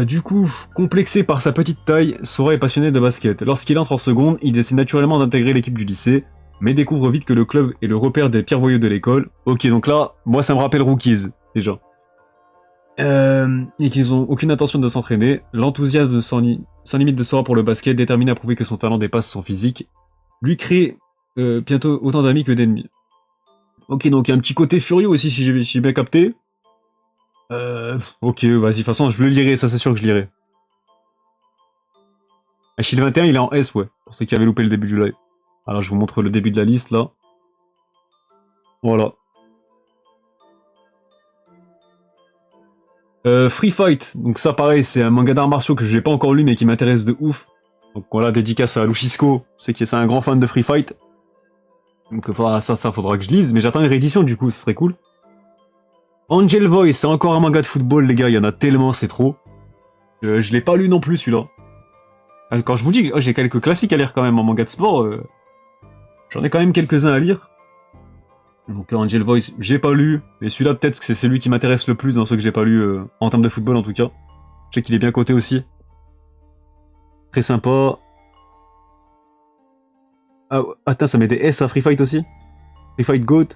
Du coup, complexé par sa petite taille, Sora est passionné de basket. Lorsqu'il entre en seconde, il décide naturellement d'intégrer l'équipe du lycée, mais découvre vite que le club est le repère des pires voyous de l'école. Ok, donc là, moi ça me rappelle Rookies, déjà. Et qu'ils ont aucune intention de s'entraîner. L'enthousiasme sans limite de Sora pour le basket, déterminé à prouver que son talent dépasse son physique, lui crée bientôt autant d'amis que d'ennemis. Ok, donc il y a un petit côté furieux aussi, si j'ai bien capté. Ok, vas-y, de toute façon, je le lirai, ça c'est sûr que je lirai. Achille 21, il est en S, ouais, pour ceux qui avaient loupé le début du live. Alors, je vous montre le début de la liste, là. Voilà. Free Fight, donc ça pareil, c'est un manga d'arts martiaux que je n'ai pas encore lu, mais qui m'intéresse de ouf. Donc voilà, dédicace à Luchisco, c'est un grand fan de Free Fight. Donc ça faudra que je lise, mais j'attends une réédition du coup, ce serait cool. Angel Voice, c'est encore un manga de football, les gars, il y en a tellement, c'est trop. Je l'ai pas lu non plus, celui-là. Quand je vous dis que j'ai quelques classiques à lire quand même en manga de sport, j'en ai quand même quelques-uns à lire. Donc Angel Voice, j'ai pas lu, mais celui-là peut-être que c'est celui qui m'intéresse le plus dans ceux que j'ai pas lu, en termes de football en tout cas. Je sais qu'il est bien coté aussi. Très sympa. Ah, attends, ça met des S à Free Fight aussi? Free Fight GOAT.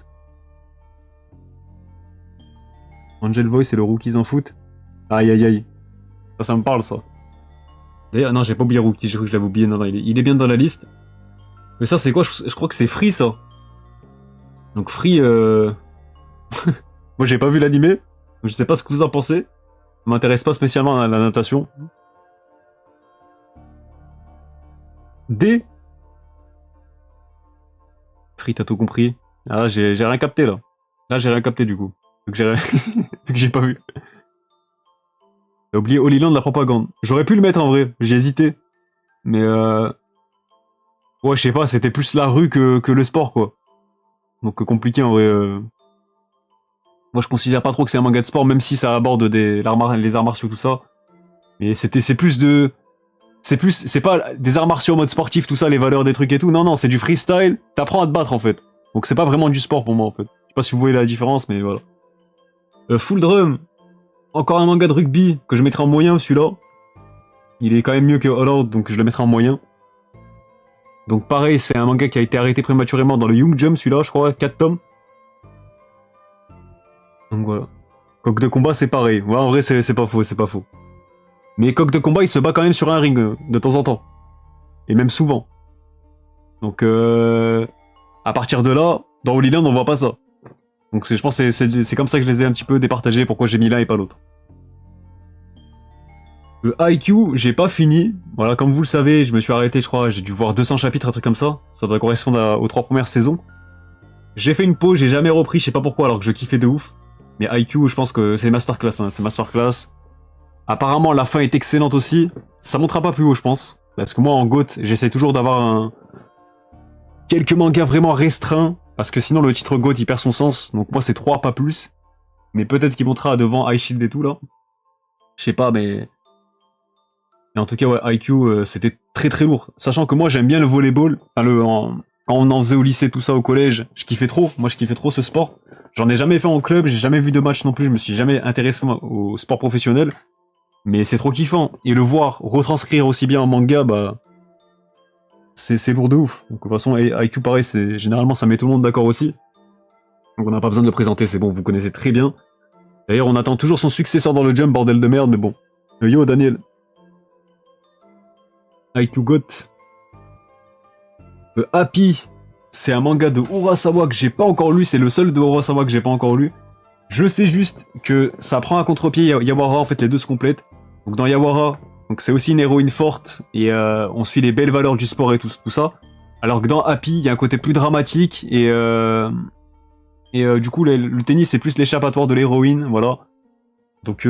Angel Voice et le Rookies en foot. Aïe aïe aïe. Ça me parle ça. D'ailleurs, non, j'ai pas oublié Rookies, j'ai cru que je l'avais oublié. Non, il est bien dans la liste. Mais ça, c'est quoi? Je crois que c'est Free ça. Donc Free, moi j'ai pas vu l'animé. Je sais pas ce que vous en pensez. Ça m'intéresse pas spécialement à la natation. D. Free, t'as tout compris. Ah, j'ai rien capté là. Là, j'ai rien capté du coup. Vu que j'ai pas vu. J'ai oublié Holy Land de la propagande. J'aurais pu le mettre en vrai, j'ai hésité. Mais Ouais, je sais pas, c'était plus la rue que le sport, quoi. Donc compliqué en vrai. Moi, je considère pas trop que c'est un manga de sport, même si ça aborde les arts martiaux, tout ça. Mais c'est pas des arts martiaux en mode sportif, tout ça, les valeurs des trucs et tout. Non, non, c'est du freestyle. T'apprends à te battre, en fait. Donc c'est pas vraiment du sport pour moi, en fait. Je sais pas si vous voyez la différence, mais voilà. Full Drum. Encore un manga de rugby que je mettrai en moyen, celui-là. Il est quand même mieux que All Out, donc je le mettrai en moyen. Donc pareil, c'est un manga qui a été arrêté prématurément dans le Young Jump, celui-là, je crois, 4 tomes. Donc voilà. Coq de combat, c'est pareil. Ouais, en vrai, c'est pas faux, c'est pas faux. Mais Coq de combat, il se bat quand même sur un ring, de temps en temps. Et même souvent. Donc, à partir de là, dans Holy Land, on voit pas ça. Donc je pense que c'est comme ça que je les ai un petit peu départagés, pourquoi j'ai mis l'un et pas l'autre. Le IQ, j'ai pas fini. Voilà, comme vous le savez, je me suis arrêté, je crois, j'ai dû voir 200 chapitres, un truc comme ça. Ça doit correspondre aux 3 premières saisons. J'ai fait une pause, j'ai jamais repris, je sais pas pourquoi, alors que je kiffais de ouf. Mais IQ, je pense que c'est masterclass, hein, c'est masterclass. Apparemment, la fin est excellente aussi. Ça montera pas plus haut, je pense. Parce que moi, en GOAT, j'essaie toujours d'avoir quelques mangas vraiment restreints. Parce que sinon, le titre GOAT, il perd son sens. Donc moi, c'est 3, pas plus. Mais peut-être qu'il montera devant High Shield et tout, là. Je sais pas, mais... Et en tout cas, ouais, IQ, c'était très très lourd. Sachant que moi, j'aime bien le volleyball. Enfin, quand on en faisait au lycée, tout ça, au collège, je kiffais trop. Moi, je kiffais trop ce sport. J'en ai jamais fait en club, j'ai jamais vu de match non plus, je me suis jamais intéressé au sport professionnel. Mais c'est trop kiffant. Et le voir retranscrire aussi bien en manga, bah... C'est lourd de ouf. Donc de toute façon, IQ, pareil, généralement, ça met tout le monde d'accord aussi. Donc on n'a pas besoin de le présenter, c'est bon, vous connaissez très bien. D'ailleurs, on attend toujours son successeur dans le Jump, bordel de merde, mais bon. Yo, Daniel. IQ GOAT. Happy, c'est un manga de Urasawa que j'ai pas encore lu, c'est le seul de Urasawa que j'ai pas encore lu. Je sais juste que ça prend à contre-pied Yawara, en fait les deux se complètent. Donc dans Yawara, donc c'est aussi une héroïne forte, et on suit les belles valeurs du sport et tout ça. Alors que dans Happy, il y a un côté plus dramatique, et du coup le tennis c'est plus l'échappatoire de l'héroïne, voilà. Donc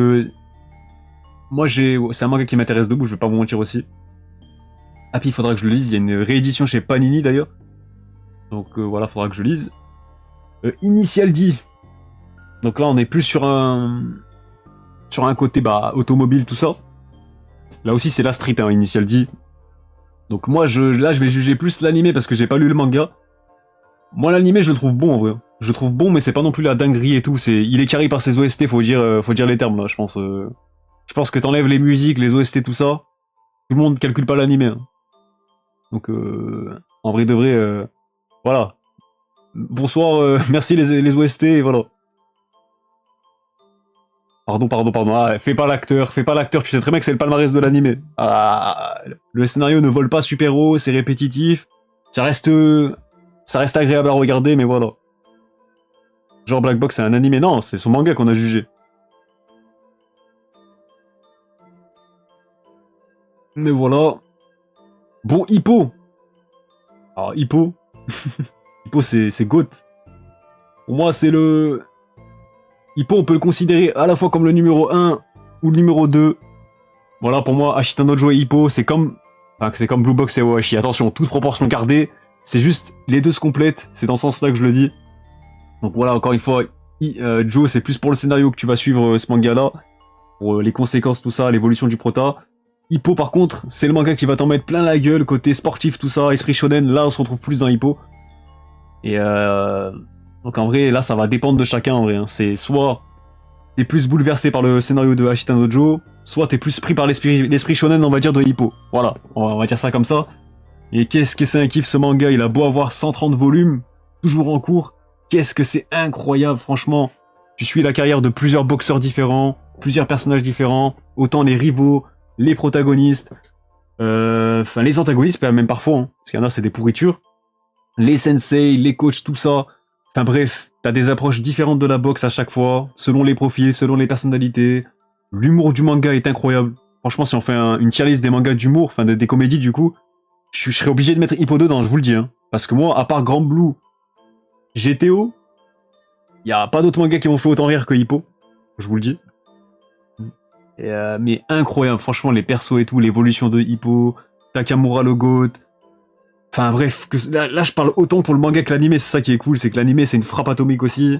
moi c'est un manga qui m'intéresse debout, je vais pas vous mentir aussi. Happy, il faudra que je le lise, il y a une réédition chez Panini d'ailleurs. Donc voilà, faudra que je lise. Initial D. Donc là, on est plus sur un côté bah, automobile, tout ça. Là aussi, c'est la street, hein, Initial D. Donc moi, là, je vais juger plus l'animé parce que j'ai pas lu le manga. Moi, l'animé, je le trouve bon, en vrai. Je le trouve bon, mais c'est pas non plus la dinguerie et tout. Il est carré par ses OST, faut dire les termes, là, je pense. Je pense que t'enlèves les musiques, les OST, tout ça. Tout le monde calcule pas l'animé. Hein. Donc, en vrai de vrai, voilà. Bonsoir, merci les OST, et voilà. Pardon. Ah, fais pas l'acteur, tu sais très bien que c'est le palmarès de l'animé. Ah, le scénario ne vole pas super haut, c'est répétitif. Ça reste agréable à regarder, mais voilà. Genre Black Box, c'est un animé, non, c'est son manga qu'on a jugé. Mais voilà. Bon, Hippo. Alors, Hippo. Hippo, c'est GOAT. Pour moi, c'est le... Hippo, on peut le considérer à la fois comme le numéro 1 ou le numéro 2. Voilà, pour moi, Ashita no Joe et Hippo, c'est comme Blue Box et Ohashi. Attention, toute proportion gardée, c'est juste, les deux se complètent, c'est dans ce sens-là que je le dis. Donc voilà, encore une fois, Joe, c'est plus pour le scénario que tu vas suivre ce manga-là, pour les conséquences, tout ça, l'évolution du prota. Hippo, par contre, c'est le manga qui va t'en mettre plein la gueule, côté sportif, tout ça, esprit shonen, là, on se retrouve plus dans Hippo. Et donc en vrai, là, ça va dépendre de chacun, en vrai. Hein. C'est soit t'es plus bouleversé par le scénario de Ashita no Joe, soit t'es plus pris par l'esprit shonen, on va dire, de Hippo. Voilà, on va dire ça comme ça. Et qu'est-ce que c'est un kiff ce manga, il a beau avoir 130 volumes, toujours en cours, qu'est-ce que c'est incroyable, franchement. Tu suis la carrière de plusieurs boxeurs différents, plusieurs personnages différents, autant les rivaux, les protagonistes, enfin les antagonistes même parfois, hein, parce qu'il y en a c'est des pourritures, les sensei, les coachs, tout ça. Enfin bref, t'as des approches différentes de la boxe à chaque fois, selon les profils, selon les personnalités. L'humour du manga est incroyable. Franchement, si on fait une tier list des mangas d'humour, enfin des comédies du coup, je serais obligé de mettre Hippo dedans, je vous le dis. Hein. Parce que moi, à part Grand Blue, GTO, y a pas d'autres mangas qui m'ont fait autant rire que Hippo. Je vous le dis. Et mais incroyable, franchement, les persos et tout, l'évolution de Hippo, Takamura le GOAT. Enfin bref, là je parle autant pour le manga que l'animé, c'est ça qui est cool, c'est que l'animé c'est une frappe atomique aussi.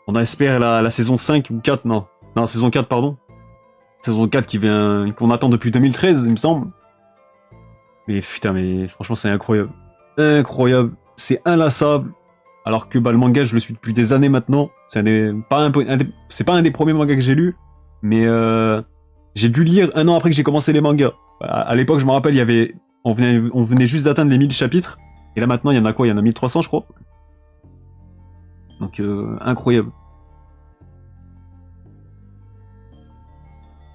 On espère la saison 5 ou 4, non. Non, saison 4, pardon. Saison 4 qu'on attend depuis 2013, il me semble. Mais putain, mais franchement c'est incroyable. Incroyable, c'est inlassable. Alors que bah, le manga, je le suis depuis des années maintenant. C'est pas un des premiers mangas que j'ai lu, mais j'ai dû lire un an après que j'ai commencé les mangas. À l'époque, je me rappelle, on venait juste d'atteindre les 1000 chapitres, et là maintenant, il y en a quoi? Il y en a 1300, je crois. Donc, incroyable.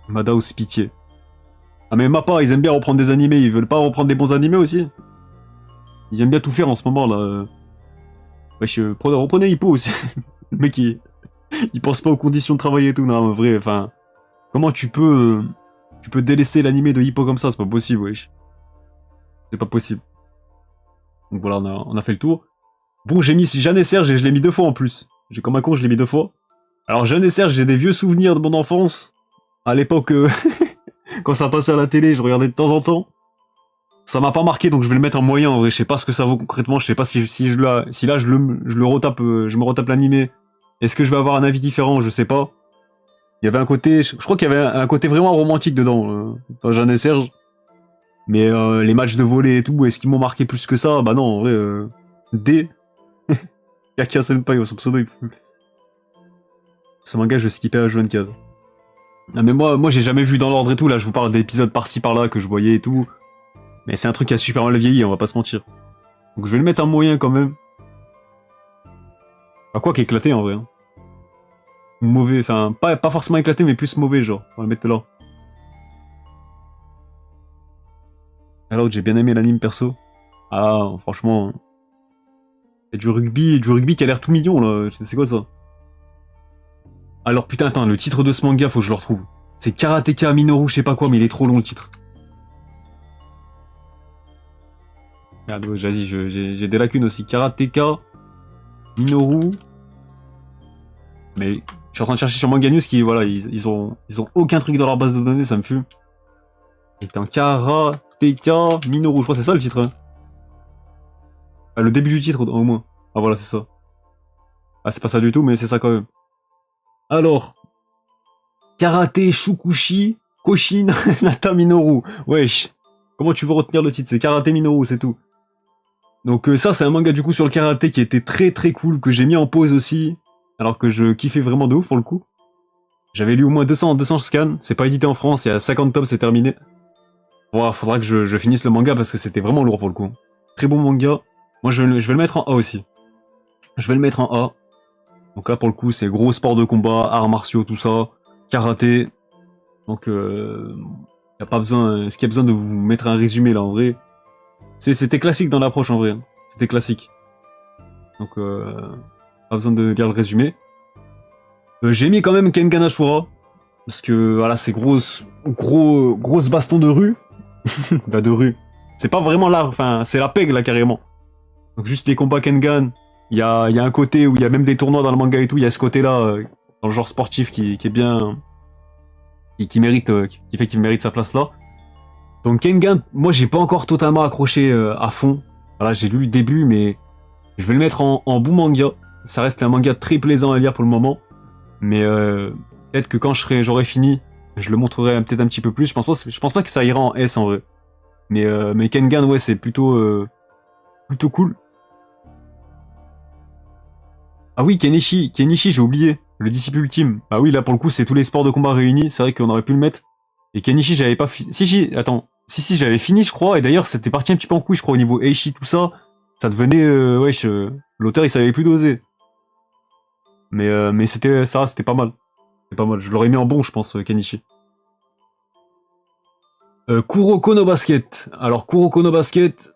Madhouse, pitié. Ah mais Mappa, ils aiment bien reprendre des animés, ils veulent pas reprendre des bons animés aussi? Ils aiment bien tout faire en ce moment, là. Wesh, reprenez Hippo aussi. Le mec, il pense pas aux conditions de travail et tout. Non, en vrai, enfin... Comment tu peux délaisser l'animé de Hippo comme ça? C'est pas possible, wesh. C'est pas possible. Donc voilà, on a fait le tour. Bon, j'ai mis Jeanne et Serge et je l'ai mis 2 fois en plus. J'ai comme un con, je l'ai mis 2 fois. Alors Jeanne et Serge, j'ai des vieux souvenirs de mon enfance. À l'époque, quand ça passait à la télé, je regardais de temps en temps. Ça m'a pas marqué, donc je vais le mettre en moyen, en vrai. Je sais pas ce que ça vaut concrètement, je sais pas si là je le retape, je me retape l'animé. Est-ce que je vais avoir un avis différent? Je sais pas. Il y avait un côté, je crois qu'il y avait un côté vraiment romantique dedans, dans Jeanne et Serge. Mais les matchs de volley et tout, est-ce qu'ils m'ont marqué plus que ça? Bah non, en vrai, D. Kaka Senpai, son pseudo, ce manga, je skippais à H24. Ah mais moi j'ai jamais vu dans l'ordre et tout, là je vous parle d'épisodes par-ci par-là que je voyais et tout. Mais c'est un truc qui a super mal vieilli, on va pas se mentir. Donc je vais le mettre en moyen quand même. Bah quoi qu'éclaté en vrai. Hein. Mauvais, enfin pas forcément éclaté mais plus mauvais genre. On va le mettre là. Alors j'ai bien aimé l'anime perso. Ah franchement. Il y a du rugby qui a l'air tout mignon là. C'est quoi ça? Alors putain attends, le titre de ce manga faut que je le retrouve. C'est Karateka Minoru je sais pas quoi mais il est trop long le titre. Merde, ouais, vas-y, j'ai des lacunes aussi. Karateka, Minoru. Mais je suis en train de chercher sur Manga News qui, voilà, ils ont aucun truc dans leur base de données, ça me fume. Putain, Karateka, Minoru, je crois que c'est ça le titre. Hein. Ah, le début du titre, au moins. Ah voilà, c'est ça. Ah, c'est pas ça du tout, mais c'est ça quand même. Alors, Karate Shukushi, Koshin, Nata Minoru. Wesh. Comment tu veux retenir le titre? C'est Karate Minoru, c'est tout. Donc ça, c'est un manga du coup sur le karaté qui était très très cool, que j'ai mis en pause aussi, alors que je kiffais vraiment de ouf pour le coup. J'avais lu au moins 200 scans, c'est pas édité en France, il y a 50 tomes, c'est terminé. Bon, faudra que je finisse le manga parce que c'était vraiment lourd pour le coup. Très bon manga. Moi je vais le mettre en A aussi. Je vais le mettre en A. Donc là pour le coup c'est gros sport de combat, arts martiaux, tout ça, karaté. Donc y a pas besoin, est-ce qu'il y a besoin de vous mettre un résumé là en vrai? C'était classique dans l'approche en vrai, hein. C'était classique. Donc pas besoin de lire le résumé. J'ai mis quand même Kengan Ashura, parce que voilà c'est grosse baston de rue. Bah de rue. C'est pas vraiment l'art, enfin c'est la peg là carrément. Donc juste les combats Kengan, il y a un côté où il y a même des tournois dans le manga et tout, il y a ce côté là, dans le genre sportif qui est bien... qui mérite, qui fait qu'il mérite sa place là. Donc Kengan, moi j'ai pas encore totalement accroché à fond. Voilà, j'ai lu le début, mais je vais le mettre en bon manga. Ça reste un manga très plaisant à lire pour le moment. Mais peut-être que quand j'aurai fini, je le montrerai peut-être un petit peu plus. Je pense pas que ça ira en S en vrai. Mais Kengan, ouais, c'est plutôt cool. Ah oui, Kenichi, j'ai oublié. Le disciple ultime. Ah oui, là pour le coup, c'est tous les sports de combat réunis. C'est vrai qu'on aurait pu le mettre. Et Kenichi, j'avais pas fini. Attends. Si, j'avais fini, je crois, et d'ailleurs, c'était parti un petit peu en couille, je crois, au niveau Eishi, tout ça. Ça devenait, wesh, l'auteur, il savait plus doser. Mais c'était pas mal. C'était pas mal. Je l'aurais mis en bon, je pense, Kenichi. Kuroko no Basket. Alors, Kuroko no Basket,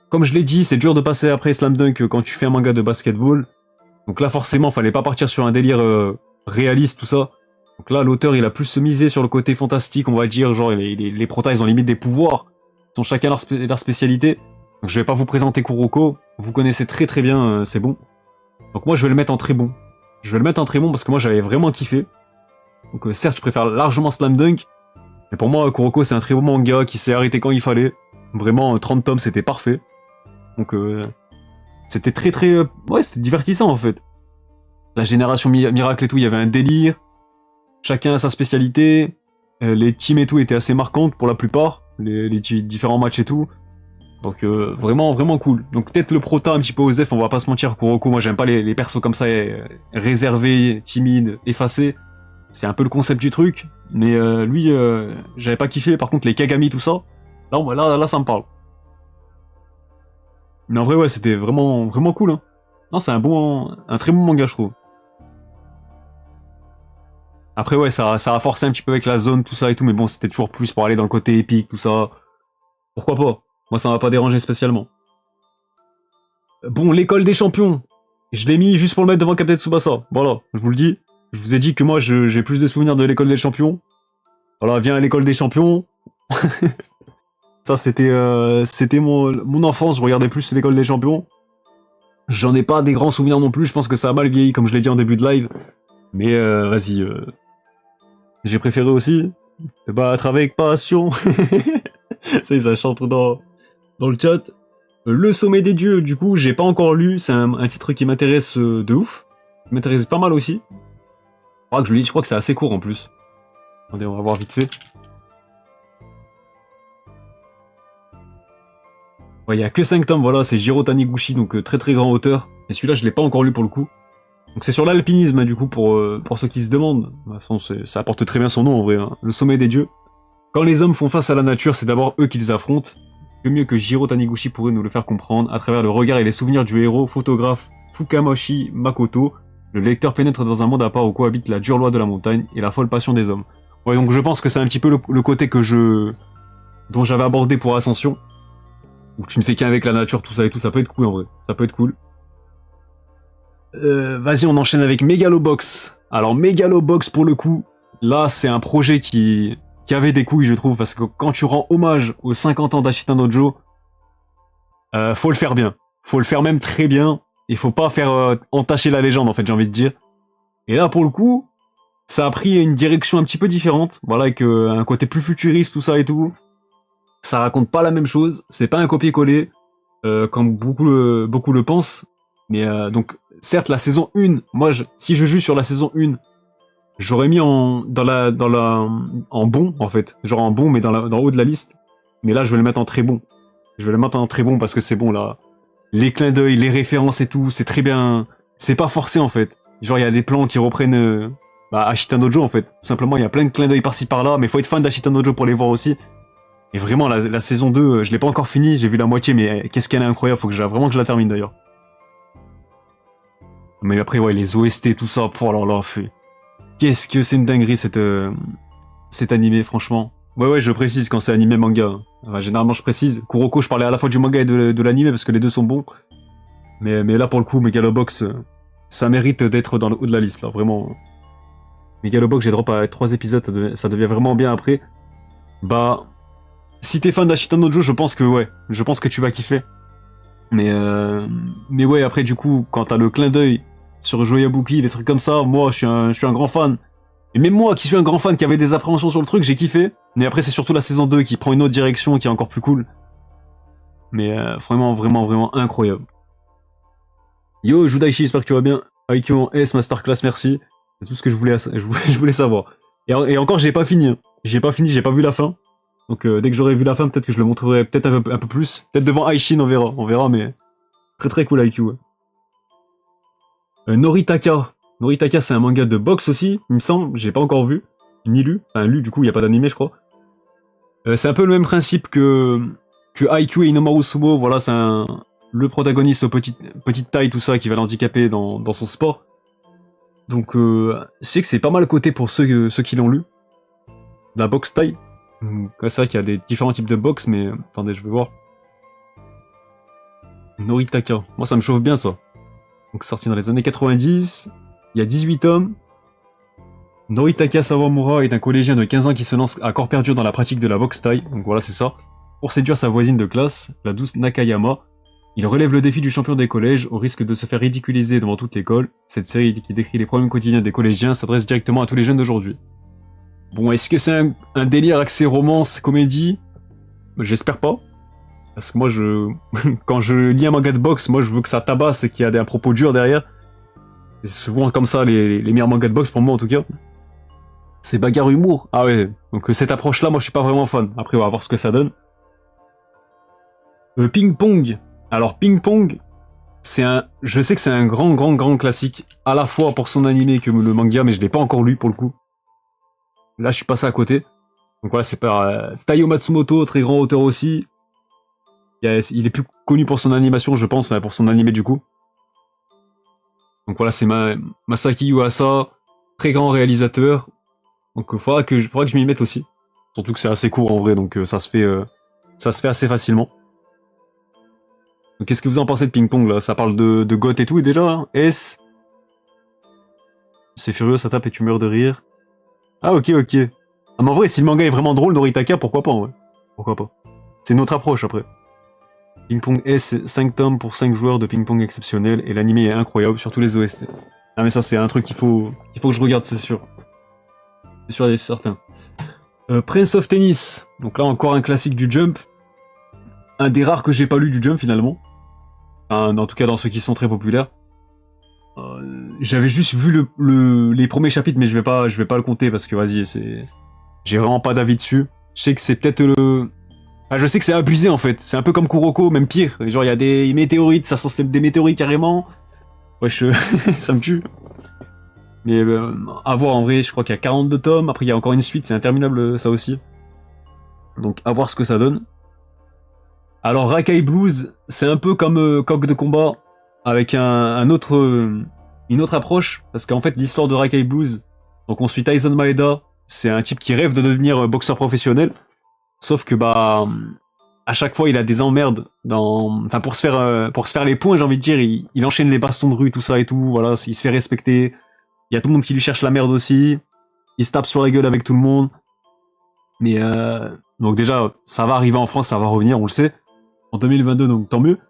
comme je l'ai dit, c'est dur de passer après Slam Dunk quand tu fais un manga de basketball. Donc là, forcément, fallait pas partir sur un délire réaliste, tout ça. Donc là, l'auteur, il a plus se miser sur le côté fantastique, on va dire, genre les protas, ils ont limite des pouvoirs, ils ont chacun leur spécialité. Donc je vais pas vous présenter Kuroko, vous connaissez très très bien, c'est bon. Donc moi, je vais le mettre en très bon. Je vais le mettre en très bon parce que moi, j'avais vraiment kiffé. Donc certes, je préfère largement Slam Dunk, mais pour moi, Kuroko, c'est un très bon manga qui s'est arrêté quand il fallait. Vraiment, 30 tomes, c'était parfait. Donc c'était ouais, c'était divertissant en fait. La génération miracle et tout, il y avait un délire. Chacun a sa spécialité. Les teams et tout étaient assez marquantes pour la plupart. Les différents matchs et tout. Donc vraiment, vraiment cool. Donc peut-être le prota un petit peu Osef, on va pas se mentir. Kuroko, moi j'aime pas les persos comme ça, réservés, timides, effacés. C'est un peu le concept du truc. Mais lui, j'avais pas kiffé. Par contre les Kagami, tout ça, là ça me parle. Mais en vrai, ouais, c'était vraiment, vraiment cool. Hein. Non, c'est un très bon manga, je trouve. Après, ouais, ça a forcé un petit peu avec la zone, tout ça et tout, mais bon, c'était toujours plus pour aller dans le côté épique, tout ça. Pourquoi pas? Moi, ça m'a pas dérangé spécialement. Bon, l'école des champions. Je l'ai mis juste pour le mettre devant Captain Tsubasa. Voilà, je vous le dis. Je vous ai dit que moi, j'ai plus de souvenirs de l'école des champions. Voilà, viens à l'école des champions. Ça, c'était mon enfance, je regardais plus l'école des champions. J'en ai pas des grands souvenirs non plus, je pense que ça a mal vieilli, comme je l'ai dit en début de live. Mais vas-y, j'ai préféré aussi te battre avec passion. Ça chante dans le chat. Le sommet des dieux, du coup, j'ai pas encore lu, c'est un titre qui m'intéresse de ouf. Qui m'intéresse pas mal aussi. Je crois que c'est assez court en plus. Attendez, on va voir vite fait. Ouais, il y a que 5 tomes, voilà, c'est Jiro Taniguchi, donc très très grand auteur. Et celui-là, je l'ai pas encore lu pour le coup. Donc c'est sur l'alpinisme, hein, du coup, pour ceux qui se demandent. De toute façon, ça apporte très bien son nom, en vrai. Hein. Le sommet des dieux. Quand les hommes font face à la nature, c'est d'abord eux qu'ils affrontent. Que mieux que Jiro Taniguchi pourrait nous le faire comprendre, à travers le regard et les souvenirs du héros photographe Fukamoshi Makoto, le lecteur pénètre dans un monde à part où cohabitent la dure loi de la montagne et la folle passion des hommes. Ouais, donc je pense que c'est un petit peu le côté dont j'avais abordé pour Ascension. Où tu ne fais qu'avec la nature, tout ça et tout, ça peut être cool en vrai. Ça peut être cool. Vas-y, on enchaîne avec Megalobox. Alors Megalobox, pour le coup, là c'est un projet qui avait des couilles, je trouve, parce que quand tu rends hommage aux 50 ans d'Ashita Nojo, faut le faire bien. Faut le faire même très bien. Il faut pas faire entacher la légende, en fait, j'ai envie de dire. Et là, pour le coup, ça a pris une direction un petit peu différente. Voilà, avec un côté plus futuriste, tout ça et tout. Ça raconte pas la même chose. C'est pas un copier-coller, comme beaucoup le pensent. Mais donc, certes, la saison 1, moi, si je juge sur la saison 1, j'aurais mis en bon, en fait. Genre en bon, mais dans le haut de la liste. Mais là, je vais le mettre en très bon. Je vais le mettre en très bon parce que c'est bon, là. Les clins d'œil, les références et tout, c'est très bien. C'est pas forcé, en fait. Genre, il y a des plans qui reprennent Ashita Nojo, en fait. Tout simplement, il y a plein de clins d'œil par-ci par-là, mais faut être fan d'Ashita Nojo pour les voir aussi. Et vraiment, la saison 2, je l'ai pas encore fini, j'ai vu la moitié, mais qu'est-ce qu'elle est incroyable, faut vraiment que je la termine, d'ailleurs. Mais après, ouais, les OST, tout ça, pour alors là, qu'est-ce que c'est une dinguerie, cet animé, franchement. Ouais, je précise quand c'est animé manga. Enfin, généralement, je précise. Kuroko, je parlais à la fois du manga et de l'animé, parce que les deux sont bons. Mais là, pour le coup, Megalobox, ça mérite d'être dans le haut de la liste, là, vraiment. Megalobox, j'ai drop à 3 épisodes, ça devient vraiment bien après. Bah, si t'es fan d'Ashita Nojo, je pense que tu vas kiffer. Mais ouais, après, du coup, quand t'as le clin d'œil sur Joyabuki, des trucs comme ça, moi, je suis un grand fan. Et même moi, qui suis un grand fan, qui avait des appréhensions sur le truc, j'ai kiffé. Mais après, c'est surtout la saison 2 qui prend une autre direction, qui est encore plus cool. Mais vraiment, vraiment, vraiment incroyable. Yo, Judaichi, j'espère que tu vas bien. IQ en S, Masterclass, merci. C'est tout ce que je voulais savoir. Et encore, j'ai pas fini. Hein. J'ai pas vu la fin. Donc dès que j'aurai vu la fin, peut-être que je le montrerai peut-être un peu plus. Peut-être devant Aishin, on verra, mais très très cool IQ. Ouais. Noritaka. Noritaka, c'est un manga de boxe aussi, il me semble. J'ai pas encore vu, ni lu. Enfin lu, du coup, il y a pas d'animé, je crois. C'est un peu le même principe que IQ et Inomaru Sumo. Voilà, c'est le protagoniste petite taille, tout ça, qui va l'handicaper dans son sport. Donc je sais que c'est pas mal coté pour ceux qui l'ont lu. La boxe taille. C'est vrai qu'il y a des différents types de box, mais attendez, je vais voir. Noritaka. Moi, ça me chauffe bien, ça. Donc, sorti dans les années 90. Il y a 18 tomes. Noritaka Sawamura est un collégien de 15 ans qui se lance à corps perdu dans la pratique de la boxe thaï. Donc voilà, c'est ça. Pour séduire sa voisine de classe, la douce Nakayama, il relève le défi du champion des collèges au risque de se faire ridiculiser devant toute l'école. Cette série qui décrit les problèmes quotidiens des collégiens s'adresse directement à tous les jeunes d'aujourd'hui. Bon, est-ce que c'est un délire axé romance, comédie? J'espère pas. Parce que moi, quand je lis un manga de boxe, moi, je veux que ça tabasse et qu'il y a un propos dur derrière. Et c'est souvent comme ça, les meilleurs mangas de boxe, pour moi, en tout cas. C'est bagarre humour. Ah ouais, donc cette approche-là, moi, je suis pas vraiment fan. Après, on va voir ce que ça donne. Ping Pong. Alors, Ping Pong, je sais que c'est un grand classique, à la fois pour son animé que le manga, mais je l'ai pas encore lu, pour le coup. Là, je suis passé à côté. Donc voilà, c'est par Taiyo Matsumoto, très grand auteur aussi. Il est plus connu pour son animation, je pense, enfin pour son animé du coup. Donc voilà, c'est Masaki Yuasa, très grand réalisateur. Donc il faudra que je m'y mette aussi. Surtout que c'est assez court en vrai, donc ça se fait assez facilement. Donc qu'est-ce que vous en pensez de Ping Pong là? Ça parle de goth et tout et déjà, hein. S. C'est furieux, ça tape et tu meurs de rire. Ah ok. Ah mais en vrai, si le manga est vraiment drôle, Noritaka, pourquoi pas en vrai? Pourquoi pas? C'est notre approche après. Ping Pong S, 5 tomes pour 5 joueurs de ping pong exceptionnels et l'anime est incroyable, surtout les OST. Ah mais ça c'est un truc qu'il faut que je regarde, c'est sûr. C'est sûr et certain. Prince of Tennis, donc là encore un classique du Jump. Un des rares que j'ai pas lu du Jump finalement. Enfin, en tout cas dans ceux qui sont très populaires. J'avais juste vu les premiers chapitres mais je vais pas le compter parce que vas-y, j'ai vraiment pas d'avis dessus. Je sais que c'est peut-être le... Ah, je sais que c'est abusé en fait, c'est un peu comme Kuroko, même pire. Genre il y a des météorites, ça sent des météorites carrément. Wesh, ça me tue. Mais à voir en vrai, je crois qu'il y a 42 tomes, après il y a encore une suite, c'est interminable ça aussi. Donc à voir ce que ça donne. Alors Rakai Blues, c'est un peu comme Coq de combat, avec une autre approche, parce qu'en fait l'histoire de Rakai Blues, donc on suit Tyson Maeda, c'est un type qui rêve de devenir boxeur professionnel. Sauf que bah à chaque fois il a des emmerdes enfin pour se faire les points, j'ai envie de dire, il enchaîne les bastons de rue, tout ça et tout, voilà, il se fait respecter. Il y a tout le monde qui lui cherche la merde aussi. Il se tape sur la gueule avec tout le monde. Mais donc déjà ça va arriver en France, ça va revenir, on le sait. En 2022 donc tant mieux.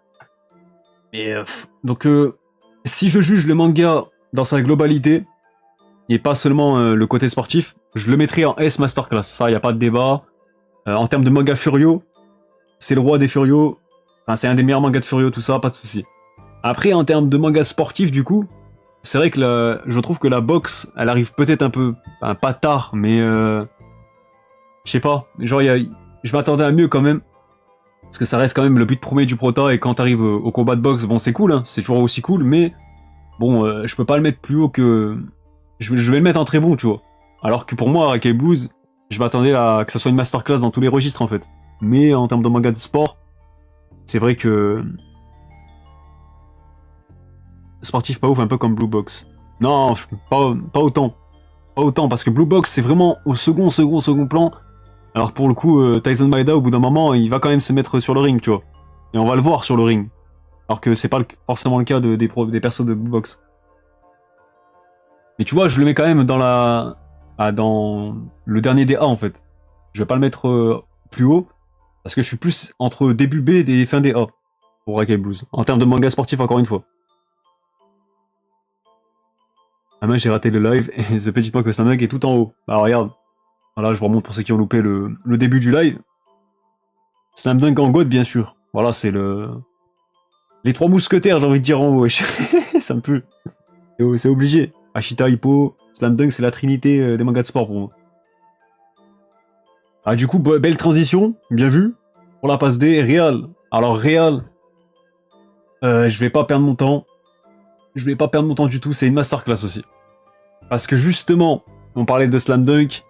Mais donc si je juge le manga dans sa globalité et pas seulement le côté sportif, je le mettrai en S Masterclass. Ça y a pas de débat. En termes de manga Furio, c'est le roi des Furio. Enfin, c'est un des meilleurs mangas de Furio, tout ça, pas de souci. Après, en termes de manga sportif, du coup, c'est vrai que je trouve que la boxe, elle arrive peut-être un peu, enfin, pas tard, mais je sais pas. Genre, je m'attendais à mieux quand même, parce que ça reste quand même le but premier du prota. Et quand t'arrives au combat de boxe, bon, c'est cool, hein, c'est toujours aussi cool, mais bon, je peux pas le mettre plus haut que, je vais le mettre en très bon, tu vois. Alors que pour moi, Rakai Blues, je m'attendais à que ça soit une masterclass dans tous les registres en fait. Mais en termes de manga de sport, c'est vrai que... Sportif pas ouf, un peu comme Blue Box. Non, pas autant. Pas autant, parce que Blue Box c'est vraiment au second plan. Alors pour le coup, Tyson Maeda, au bout d'un moment, il va quand même se mettre sur le ring, tu vois. Et on va le voir sur le ring. Alors que c'est pas forcément le cas des persos de Blue Box. Mais tu vois, je le mets quand même dans le dernier des A en fait. Je vais pas le mettre plus haut, parce que je suis plus entre début B et fin des A pour Rakai Blues. En termes de manga sportif, encore une fois. Ah mince, j'ai raté le live et The Petit Point que Slam Dunk est tout en haut. Bah regarde. Voilà, je vous remonte pour ceux qui ont loupé le début du live. Slam Dunk en God, bien sûr. Voilà, c'est les trois mousquetaires, j'ai envie de dire en haut, wesh. Ça me pue. C'est obligé. Ashita, Hippo, Slam Dunk, c'est la trinité des mangas de sport pour moi. Ah, du coup, belle transition, bien vu. Pour la passe D, Real. Alors, Real, je vais pas perdre mon temps. Je vais pas perdre mon temps du tout, c'est une masterclass aussi. Parce que justement, on parlait de Slam Dunk,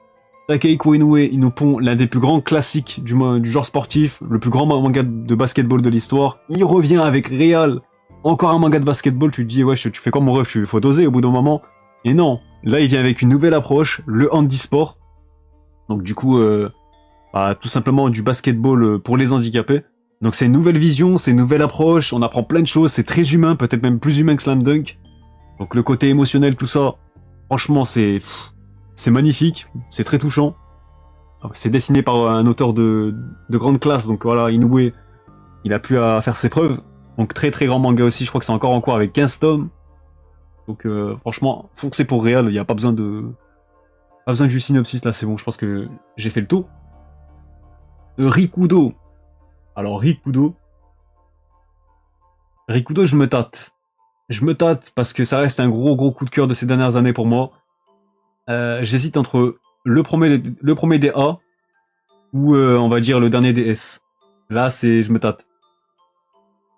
Takehiko Inoue, il nous pond l'un des plus grands classiques du genre sportif, le plus grand manga de basketball de l'histoire. Il revient avec Real, encore un manga de basketball, tu te dis, ouais, tu fais quoi mon ref, faut doser au bout d'un moment. Et non, là il vient avec une nouvelle approche, le handisport. Donc du coup, tout simplement du basketball pour les handicapés. Donc c'est une nouvelle vision, c'est une nouvelle approche, on apprend plein de choses, c'est très humain, peut-être même plus humain que Slam Dunk. Donc le côté émotionnel, tout ça, franchement c'est magnifique, c'est très touchant. C'est dessiné par un auteur de grande classe, donc voilà, Inoue, il a pu faire ses preuves. Donc très très grand manga aussi, je crois que c'est encore en cours avec 15 tomes. Donc franchement, foncez pour Real, il n'y a pas besoin du synopsis là, c'est bon, je pense que j'ai fait le tour. Rikudo. Alors, Rikudo. Rikudo, je me tâte. Je me tâte parce que ça reste un gros coup de cœur de ces dernières années pour moi. J'hésite entre le premier des A ou on va dire le dernier des S. Là, je me tâte.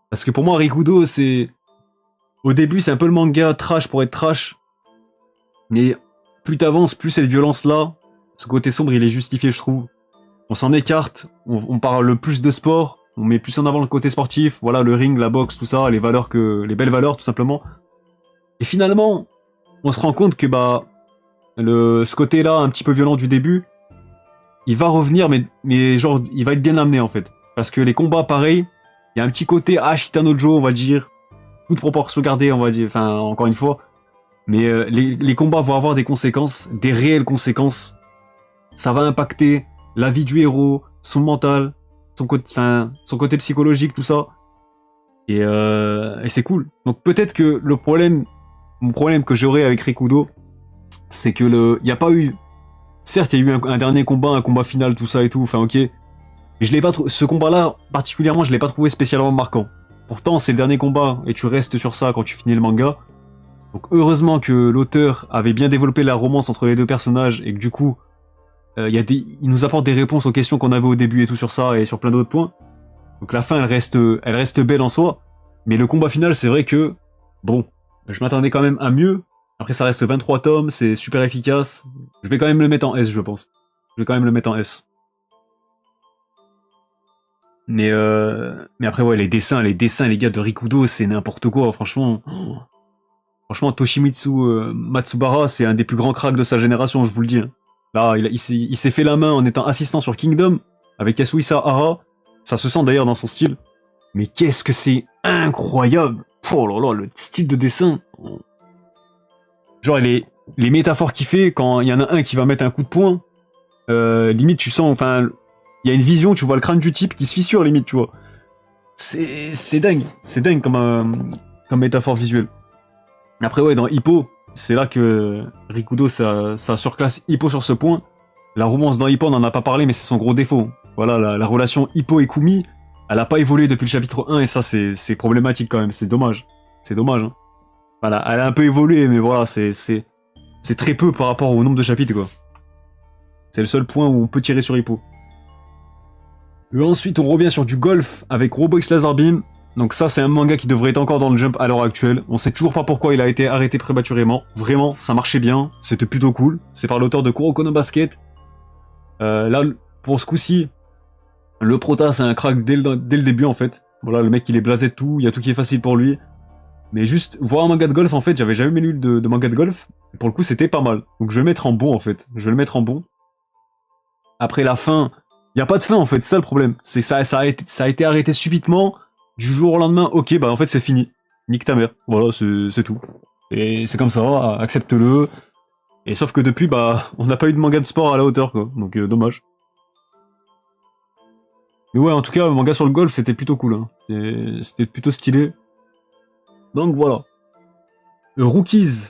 Parce que pour moi, Rikudo, c'est... Au début, c'est un peu le manga trash pour être trash. Mais plus t'avances, plus cette violence-là, ce côté sombre, il est justifié, je trouve. On s'en écarte, on parle plus de sport, on met plus en avant le côté sportif, voilà, le ring, la boxe, tout ça, les belles valeurs, tout simplement. Et finalement, on se rend compte que, ce côté-là, un petit peu violent du début, il va revenir, mais genre, il va être bien amené, en fait. Parce que les combats, pareil, il y a un petit côté Ashitanojo, on va dire, toute proportion gardée, on va dire, enfin, encore une fois. Mais les combats vont avoir des conséquences, des réelles conséquences. Ça va impacter la vie du héros, son mental, son côté psychologique, tout ça. Et c'est cool. Donc peut-être que mon problème que j'aurais avec Rikudo, c'est que il y a pas eu, certes il y a eu un dernier combat, un combat final, tout ça et tout. Enfin ok, mais je l'ai pas ce combat-là particulièrement, je l'ai pas trouvé spécialement marquant. Pourtant c'est le dernier combat et tu restes sur ça quand tu finis le manga. Donc heureusement que l'auteur avait bien développé la romance entre les deux personnages et que du coup il nous apporte des réponses aux questions qu'on avait au début et tout sur ça et sur plein d'autres points. Donc la fin elle reste belle en soi, mais le combat final c'est vrai que bon, je m'attendais quand même à mieux. Après ça reste 23 tomes, c'est super efficace. Je vais quand même le mettre en S, je pense. Je vais quand même le mettre en S. Mais après ouais, les dessins les gars de Rikudo, c'est n'importe quoi, franchement. Franchement, Toshimitsu Matsubara, c'est un des plus grands cracks de sa génération, je vous le dis. Hein. Là, il s'est fait la main en étant assistant sur Kingdom, avec Yasuhisa Hara. Ça se sent d'ailleurs dans son style. Mais qu'est-ce que c'est incroyable! Oh là là, le style de dessin. Genre, les métaphores qu'il fait, quand il y en a un qui va mettre un coup de poing, limite, tu sens, enfin, il y a une vision, tu vois le crâne du type qui se fissure, limite, tu vois. C'est dingue comme métaphore visuelle. Après, ouais, dans Hippo, c'est là que Rikudo, ça surclasse Hippo sur ce point. La romance dans Hippo, on n'en a pas parlé, mais c'est son gros défaut. Voilà, la relation Hippo et Kumi, elle a pas évolué depuis le chapitre 1, et ça, c'est problématique quand même, c'est dommage. C'est dommage, hein. Voilà, elle a un peu évolué, mais voilà, c'est très peu par rapport au nombre de chapitres, quoi. C'est le seul point où on peut tirer sur Hippo. Et ensuite, on revient sur du golf avec Robo X Laser Beam. Donc ça, c'est un manga qui devrait être encore dans le Jump à l'heure actuelle. On sait toujours pas pourquoi il a été arrêté prématurément. Vraiment, ça marchait bien, c'était plutôt cool. C'est par l'auteur de Kuroko no Basket. Là, pour ce coup-ci, le prota, c'est un crack dès le début, en fait. Voilà, le mec, il est blasé de tout, il y a tout qui est facile pour lui. Mais juste, voir un manga de golf, en fait, j'avais jamais lu de manga de golf. Et pour le coup, c'était pas mal. Donc je vais le mettre en bon, en fait. Je vais le mettre en bon. Après la fin, il y a pas de fin, en fait, c'est ça le problème. C'est ça a été arrêté subitement. Du jour au lendemain, ok, en fait c'est fini. Nique ta mère. Voilà, c'est tout. Et c'est comme ça, accepte-le. Et sauf que depuis, on n'a pas eu de manga de sport à la hauteur, quoi. Donc dommage. Mais ouais, en tout cas, le manga sur le golf, c'était plutôt cool. Hein. C'était plutôt stylé. Donc voilà. Rookies.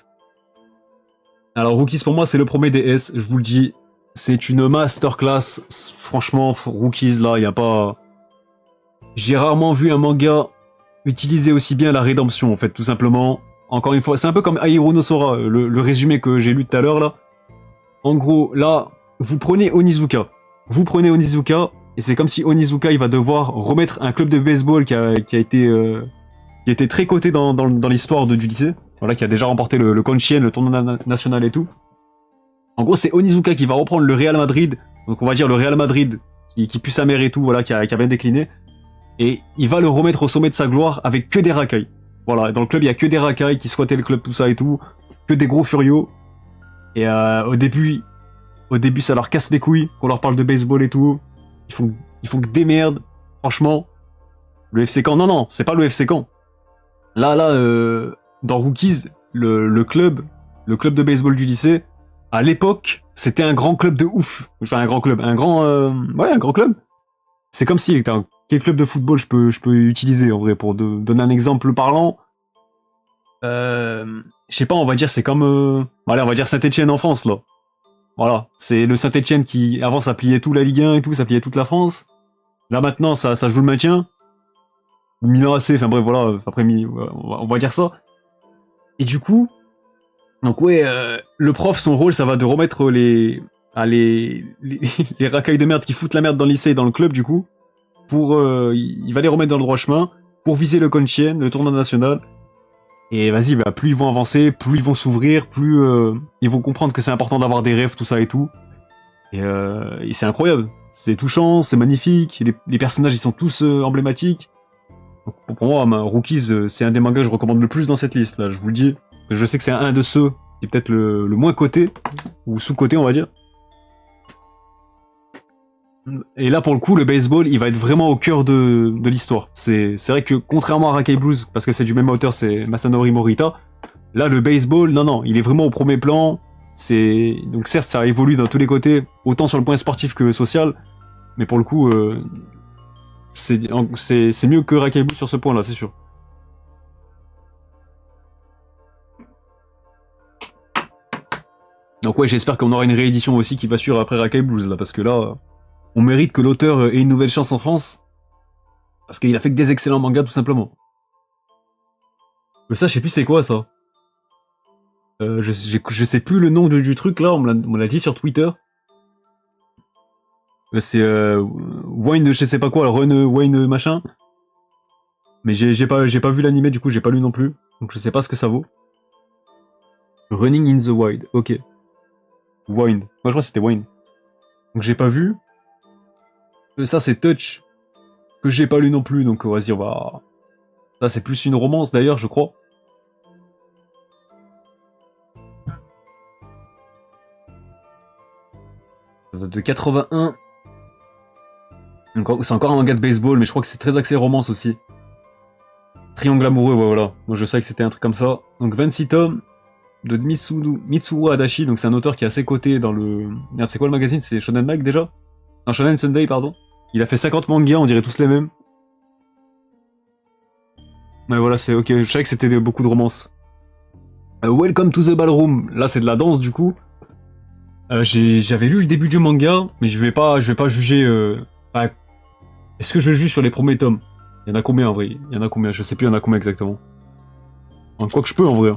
Alors Rookies, pour moi, c'est le premier des S, je vous le dis. C'est une masterclass. Franchement, Rookies, là, il n'y a pas... J'ai rarement vu un manga utiliser aussi bien la rédemption, en fait, tout simplement. Encore une fois, c'est un peu comme Airo no Sora, le résumé que j'ai lu tout à l'heure, là. En gros, là, vous prenez Onizuka. Et c'est comme si Onizuka, il va devoir remettre un club de baseball qui a été très coté dans l'histoire du lycée. Voilà, qui a déjà remporté le Conchien, le tournoi national et tout. En gros, c'est Onizuka qui va reprendre le Real Madrid. Donc on va dire le Real Madrid, qui pue sa mère et tout, voilà, qui a bien décliné. Et il va le remettre au sommet de sa gloire avec que des racailles. Voilà, dans le club, il y a que des racailles qui squattaient le club, tout ça et tout. Que des gros furios. Et au début, ça leur casse les couilles qu'on leur parle de baseball et tout. Ils font que des merdes. Franchement, le FC Caen, non, c'est pas le FC Caen. Là, dans Rookies, le club de baseball du lycée, à l'époque, c'était un grand club de ouf. Enfin, un grand club. Un grand club. C'est comme si... Quel club de football je peux utiliser, en vrai, pour donner un exemple parlant? Je sais pas, on va dire, c'est comme... Allez, on va dire Saint-Etienne en France, là. Voilà, c'est le Saint-Etienne qui, avant, ça pliait tout la Ligue 1 et tout, ça pliait toute la France. Là maintenant, ça joue le maintien. Milan AC, enfin bref, voilà, après, on va dire ça. Et du coup, donc ouais, le prof, son rôle, ça va de remettre les racailles de merde qui foutent la merde dans le lycée et dans le club, du coup, pour, il va les remettre dans le droit chemin, pour viser le Conchien, le tournoi national. Et vas-y, bah, plus ils vont avancer, plus ils vont s'ouvrir, plus ils vont comprendre que c'est important d'avoir des rêves, tout ça et tout. Et c'est incroyable. C'est touchant, c'est magnifique, les personnages, ils sont tous emblématiques. Donc, pour moi, Rookies, c'est un des mangas que je recommande le plus dans cette liste, là, je vous le dis. Je sais que c'est un de ceux qui est peut-être le moins coté, ou sous-coté, on va dire. Et là, pour le coup, le baseball, il va être vraiment au cœur de l'histoire. C'est vrai que, contrairement à Rakai Blues, parce que c'est du même auteur, c'est Masanori Morita, là, le baseball, non, il est vraiment au premier plan. Donc certes, ça évolue dans tous les côtés, autant sur le point sportif que social, mais pour le coup, c'est mieux que Rakai Blues sur ce point-là, c'est sûr. Donc ouais, j'espère qu'on aura une réédition aussi qui va suivre après Rakai Blues, là, parce que là, on mérite que l'auteur ait une nouvelle chance en France, parce qu'il a fait que des excellents mangas, tout simplement. Mais ça, je sais plus c'est quoi, ça. Je sais plus le nom du truc, là, on me l'a dit sur Twitter. C'est Wine, je sais pas quoi, Run Wine machin. Mais j'ai pas vu l'animé, du coup, j'ai pas lu non plus. Donc je sais pas ce que ça vaut. Running in the Wild, ok. Wine. Moi, je crois que c'était Wine. Donc j'ai pas vu. Ça, c'est Touch. Que j'ai pas lu non plus, donc vas-y, on va... Ça, c'est plus une romance, d'ailleurs, je crois. Ça date de 81. C'est encore un manga de baseball, mais je crois que c'est très axé romance aussi. Triangle amoureux, ouais, voilà. Moi, je savais que c'était un truc comme ça. Donc 26 tomes de Mitsuru Adachi, donc c'est un auteur qui est assez coté dans le... Merde, c'est quoi le magazine? C'est Shonen Mag, déjà? Non, Shonen Sunday, pardon. Il a fait 50 mangas, on dirait tous les mêmes. Mais voilà, c'est ok, je savais que c'était beaucoup de romance. Welcome to the Ballroom, là c'est de la danse du coup. J'avais lu le début du manga, mais je vais pas juger... Enfin, est-ce que je juge sur les premiers tomes? Il y en a combien en vrai? Il y en a combien? Je sais plus il y en a combien exactement. En quoi que je peux en vrai.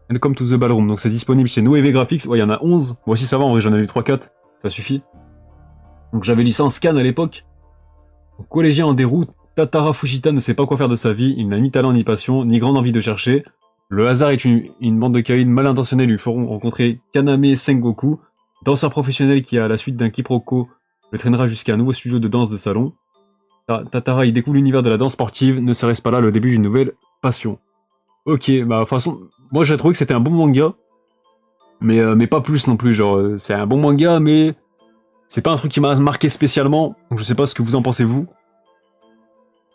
Welcome to the Ballroom, donc c'est disponible chez Noévé Graphics. Ouais, il y en a 11. Moi aussi ça va, en vrai j'en ai lu 3-4. Ça suffit. Donc j'avais lu ça en scan à l'époque. Collégien en déroute, Tatara Fujita ne sait pas quoi faire de sa vie, il n'a ni talent ni passion, ni grande envie de chercher. Le hasard et une bande de caïds mal intentionnés lui feront rencontrer Kaname Sengoku, danseur professionnel qui, à la suite d'un quiproquo, le traînera jusqu'à un nouveau studio de danse de salon. Tatara y découvre l'univers de la danse sportive, ne serait-ce pas là le début d'une nouvelle passion? Ok, bah de toute façon, moi j'ai trouvé que c'était un bon manga, mais pas plus non plus, genre c'est un bon manga, mais c'est pas un truc qui m'a marqué spécialement, donc je sais pas ce que vous en pensez vous.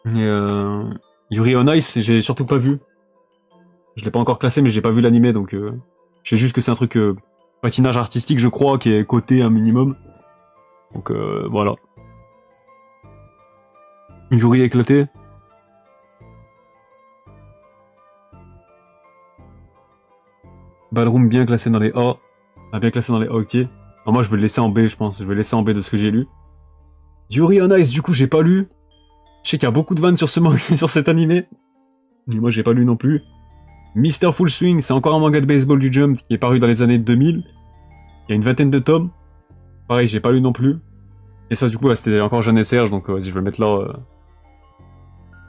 Et Yuri on Ice, j'ai surtout pas vu. Je l'ai pas encore classé, mais j'ai pas vu l'animé, donc je sais juste que c'est un truc patinage artistique, je crois, qui est coté un minimum. Donc voilà. Yuri éclaté. Ballroom bien classé dans les A. Ah, bien classé dans les A, ok. Alors moi, je vais le laisser en B, je pense. Je vais le laisser en B de ce que j'ai lu. Yuri on Ice, du coup, j'ai pas lu. Je sais qu'il y a beaucoup de vannes sur ce manga, sur cet animé. Mais moi, j'ai pas lu non plus. Mr. Full Swing, c'est encore un manga de baseball du Jump qui est paru dans les années 2000. Il y a une vingtaine de tomes. Pareil, j'ai pas lu non plus. Et ça, du coup, c'était encore Jeanne et Serge, donc vas-y, je vais le mettre là.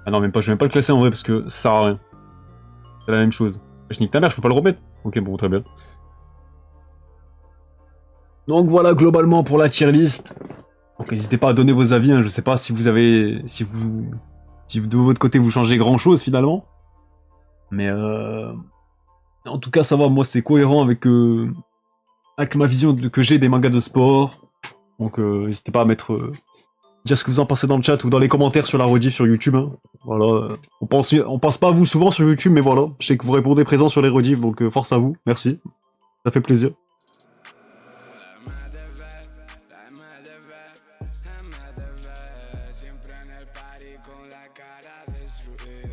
Ah non, même pas, je vais même pas le classer en vrai, parce que ça sert à rien. C'est la même chose. Je nique ta mère, je peux pas le remettre. Ok, bon, très bien. Donc voilà, globalement, pour la tier list. Donc n'hésitez pas à donner vos avis, hein. Je sais pas si vous avez... Si de votre côté, vous changez grand-chose, finalement. Mais en tout cas, ça va, moi, c'est cohérent avec ma vision que j'ai des mangas de sport. Donc n'hésitez pas à mettre... dire ce que vous en pensez dans le chat ou dans les commentaires sur la rediff sur YouTube. Hein. Voilà. On pense pas à vous souvent sur YouTube, mais voilà. Je sais que vous répondez présent sur les rediffs, donc force à vous. Merci. Ça fait plaisir. Siempre en el party con la cara destruida.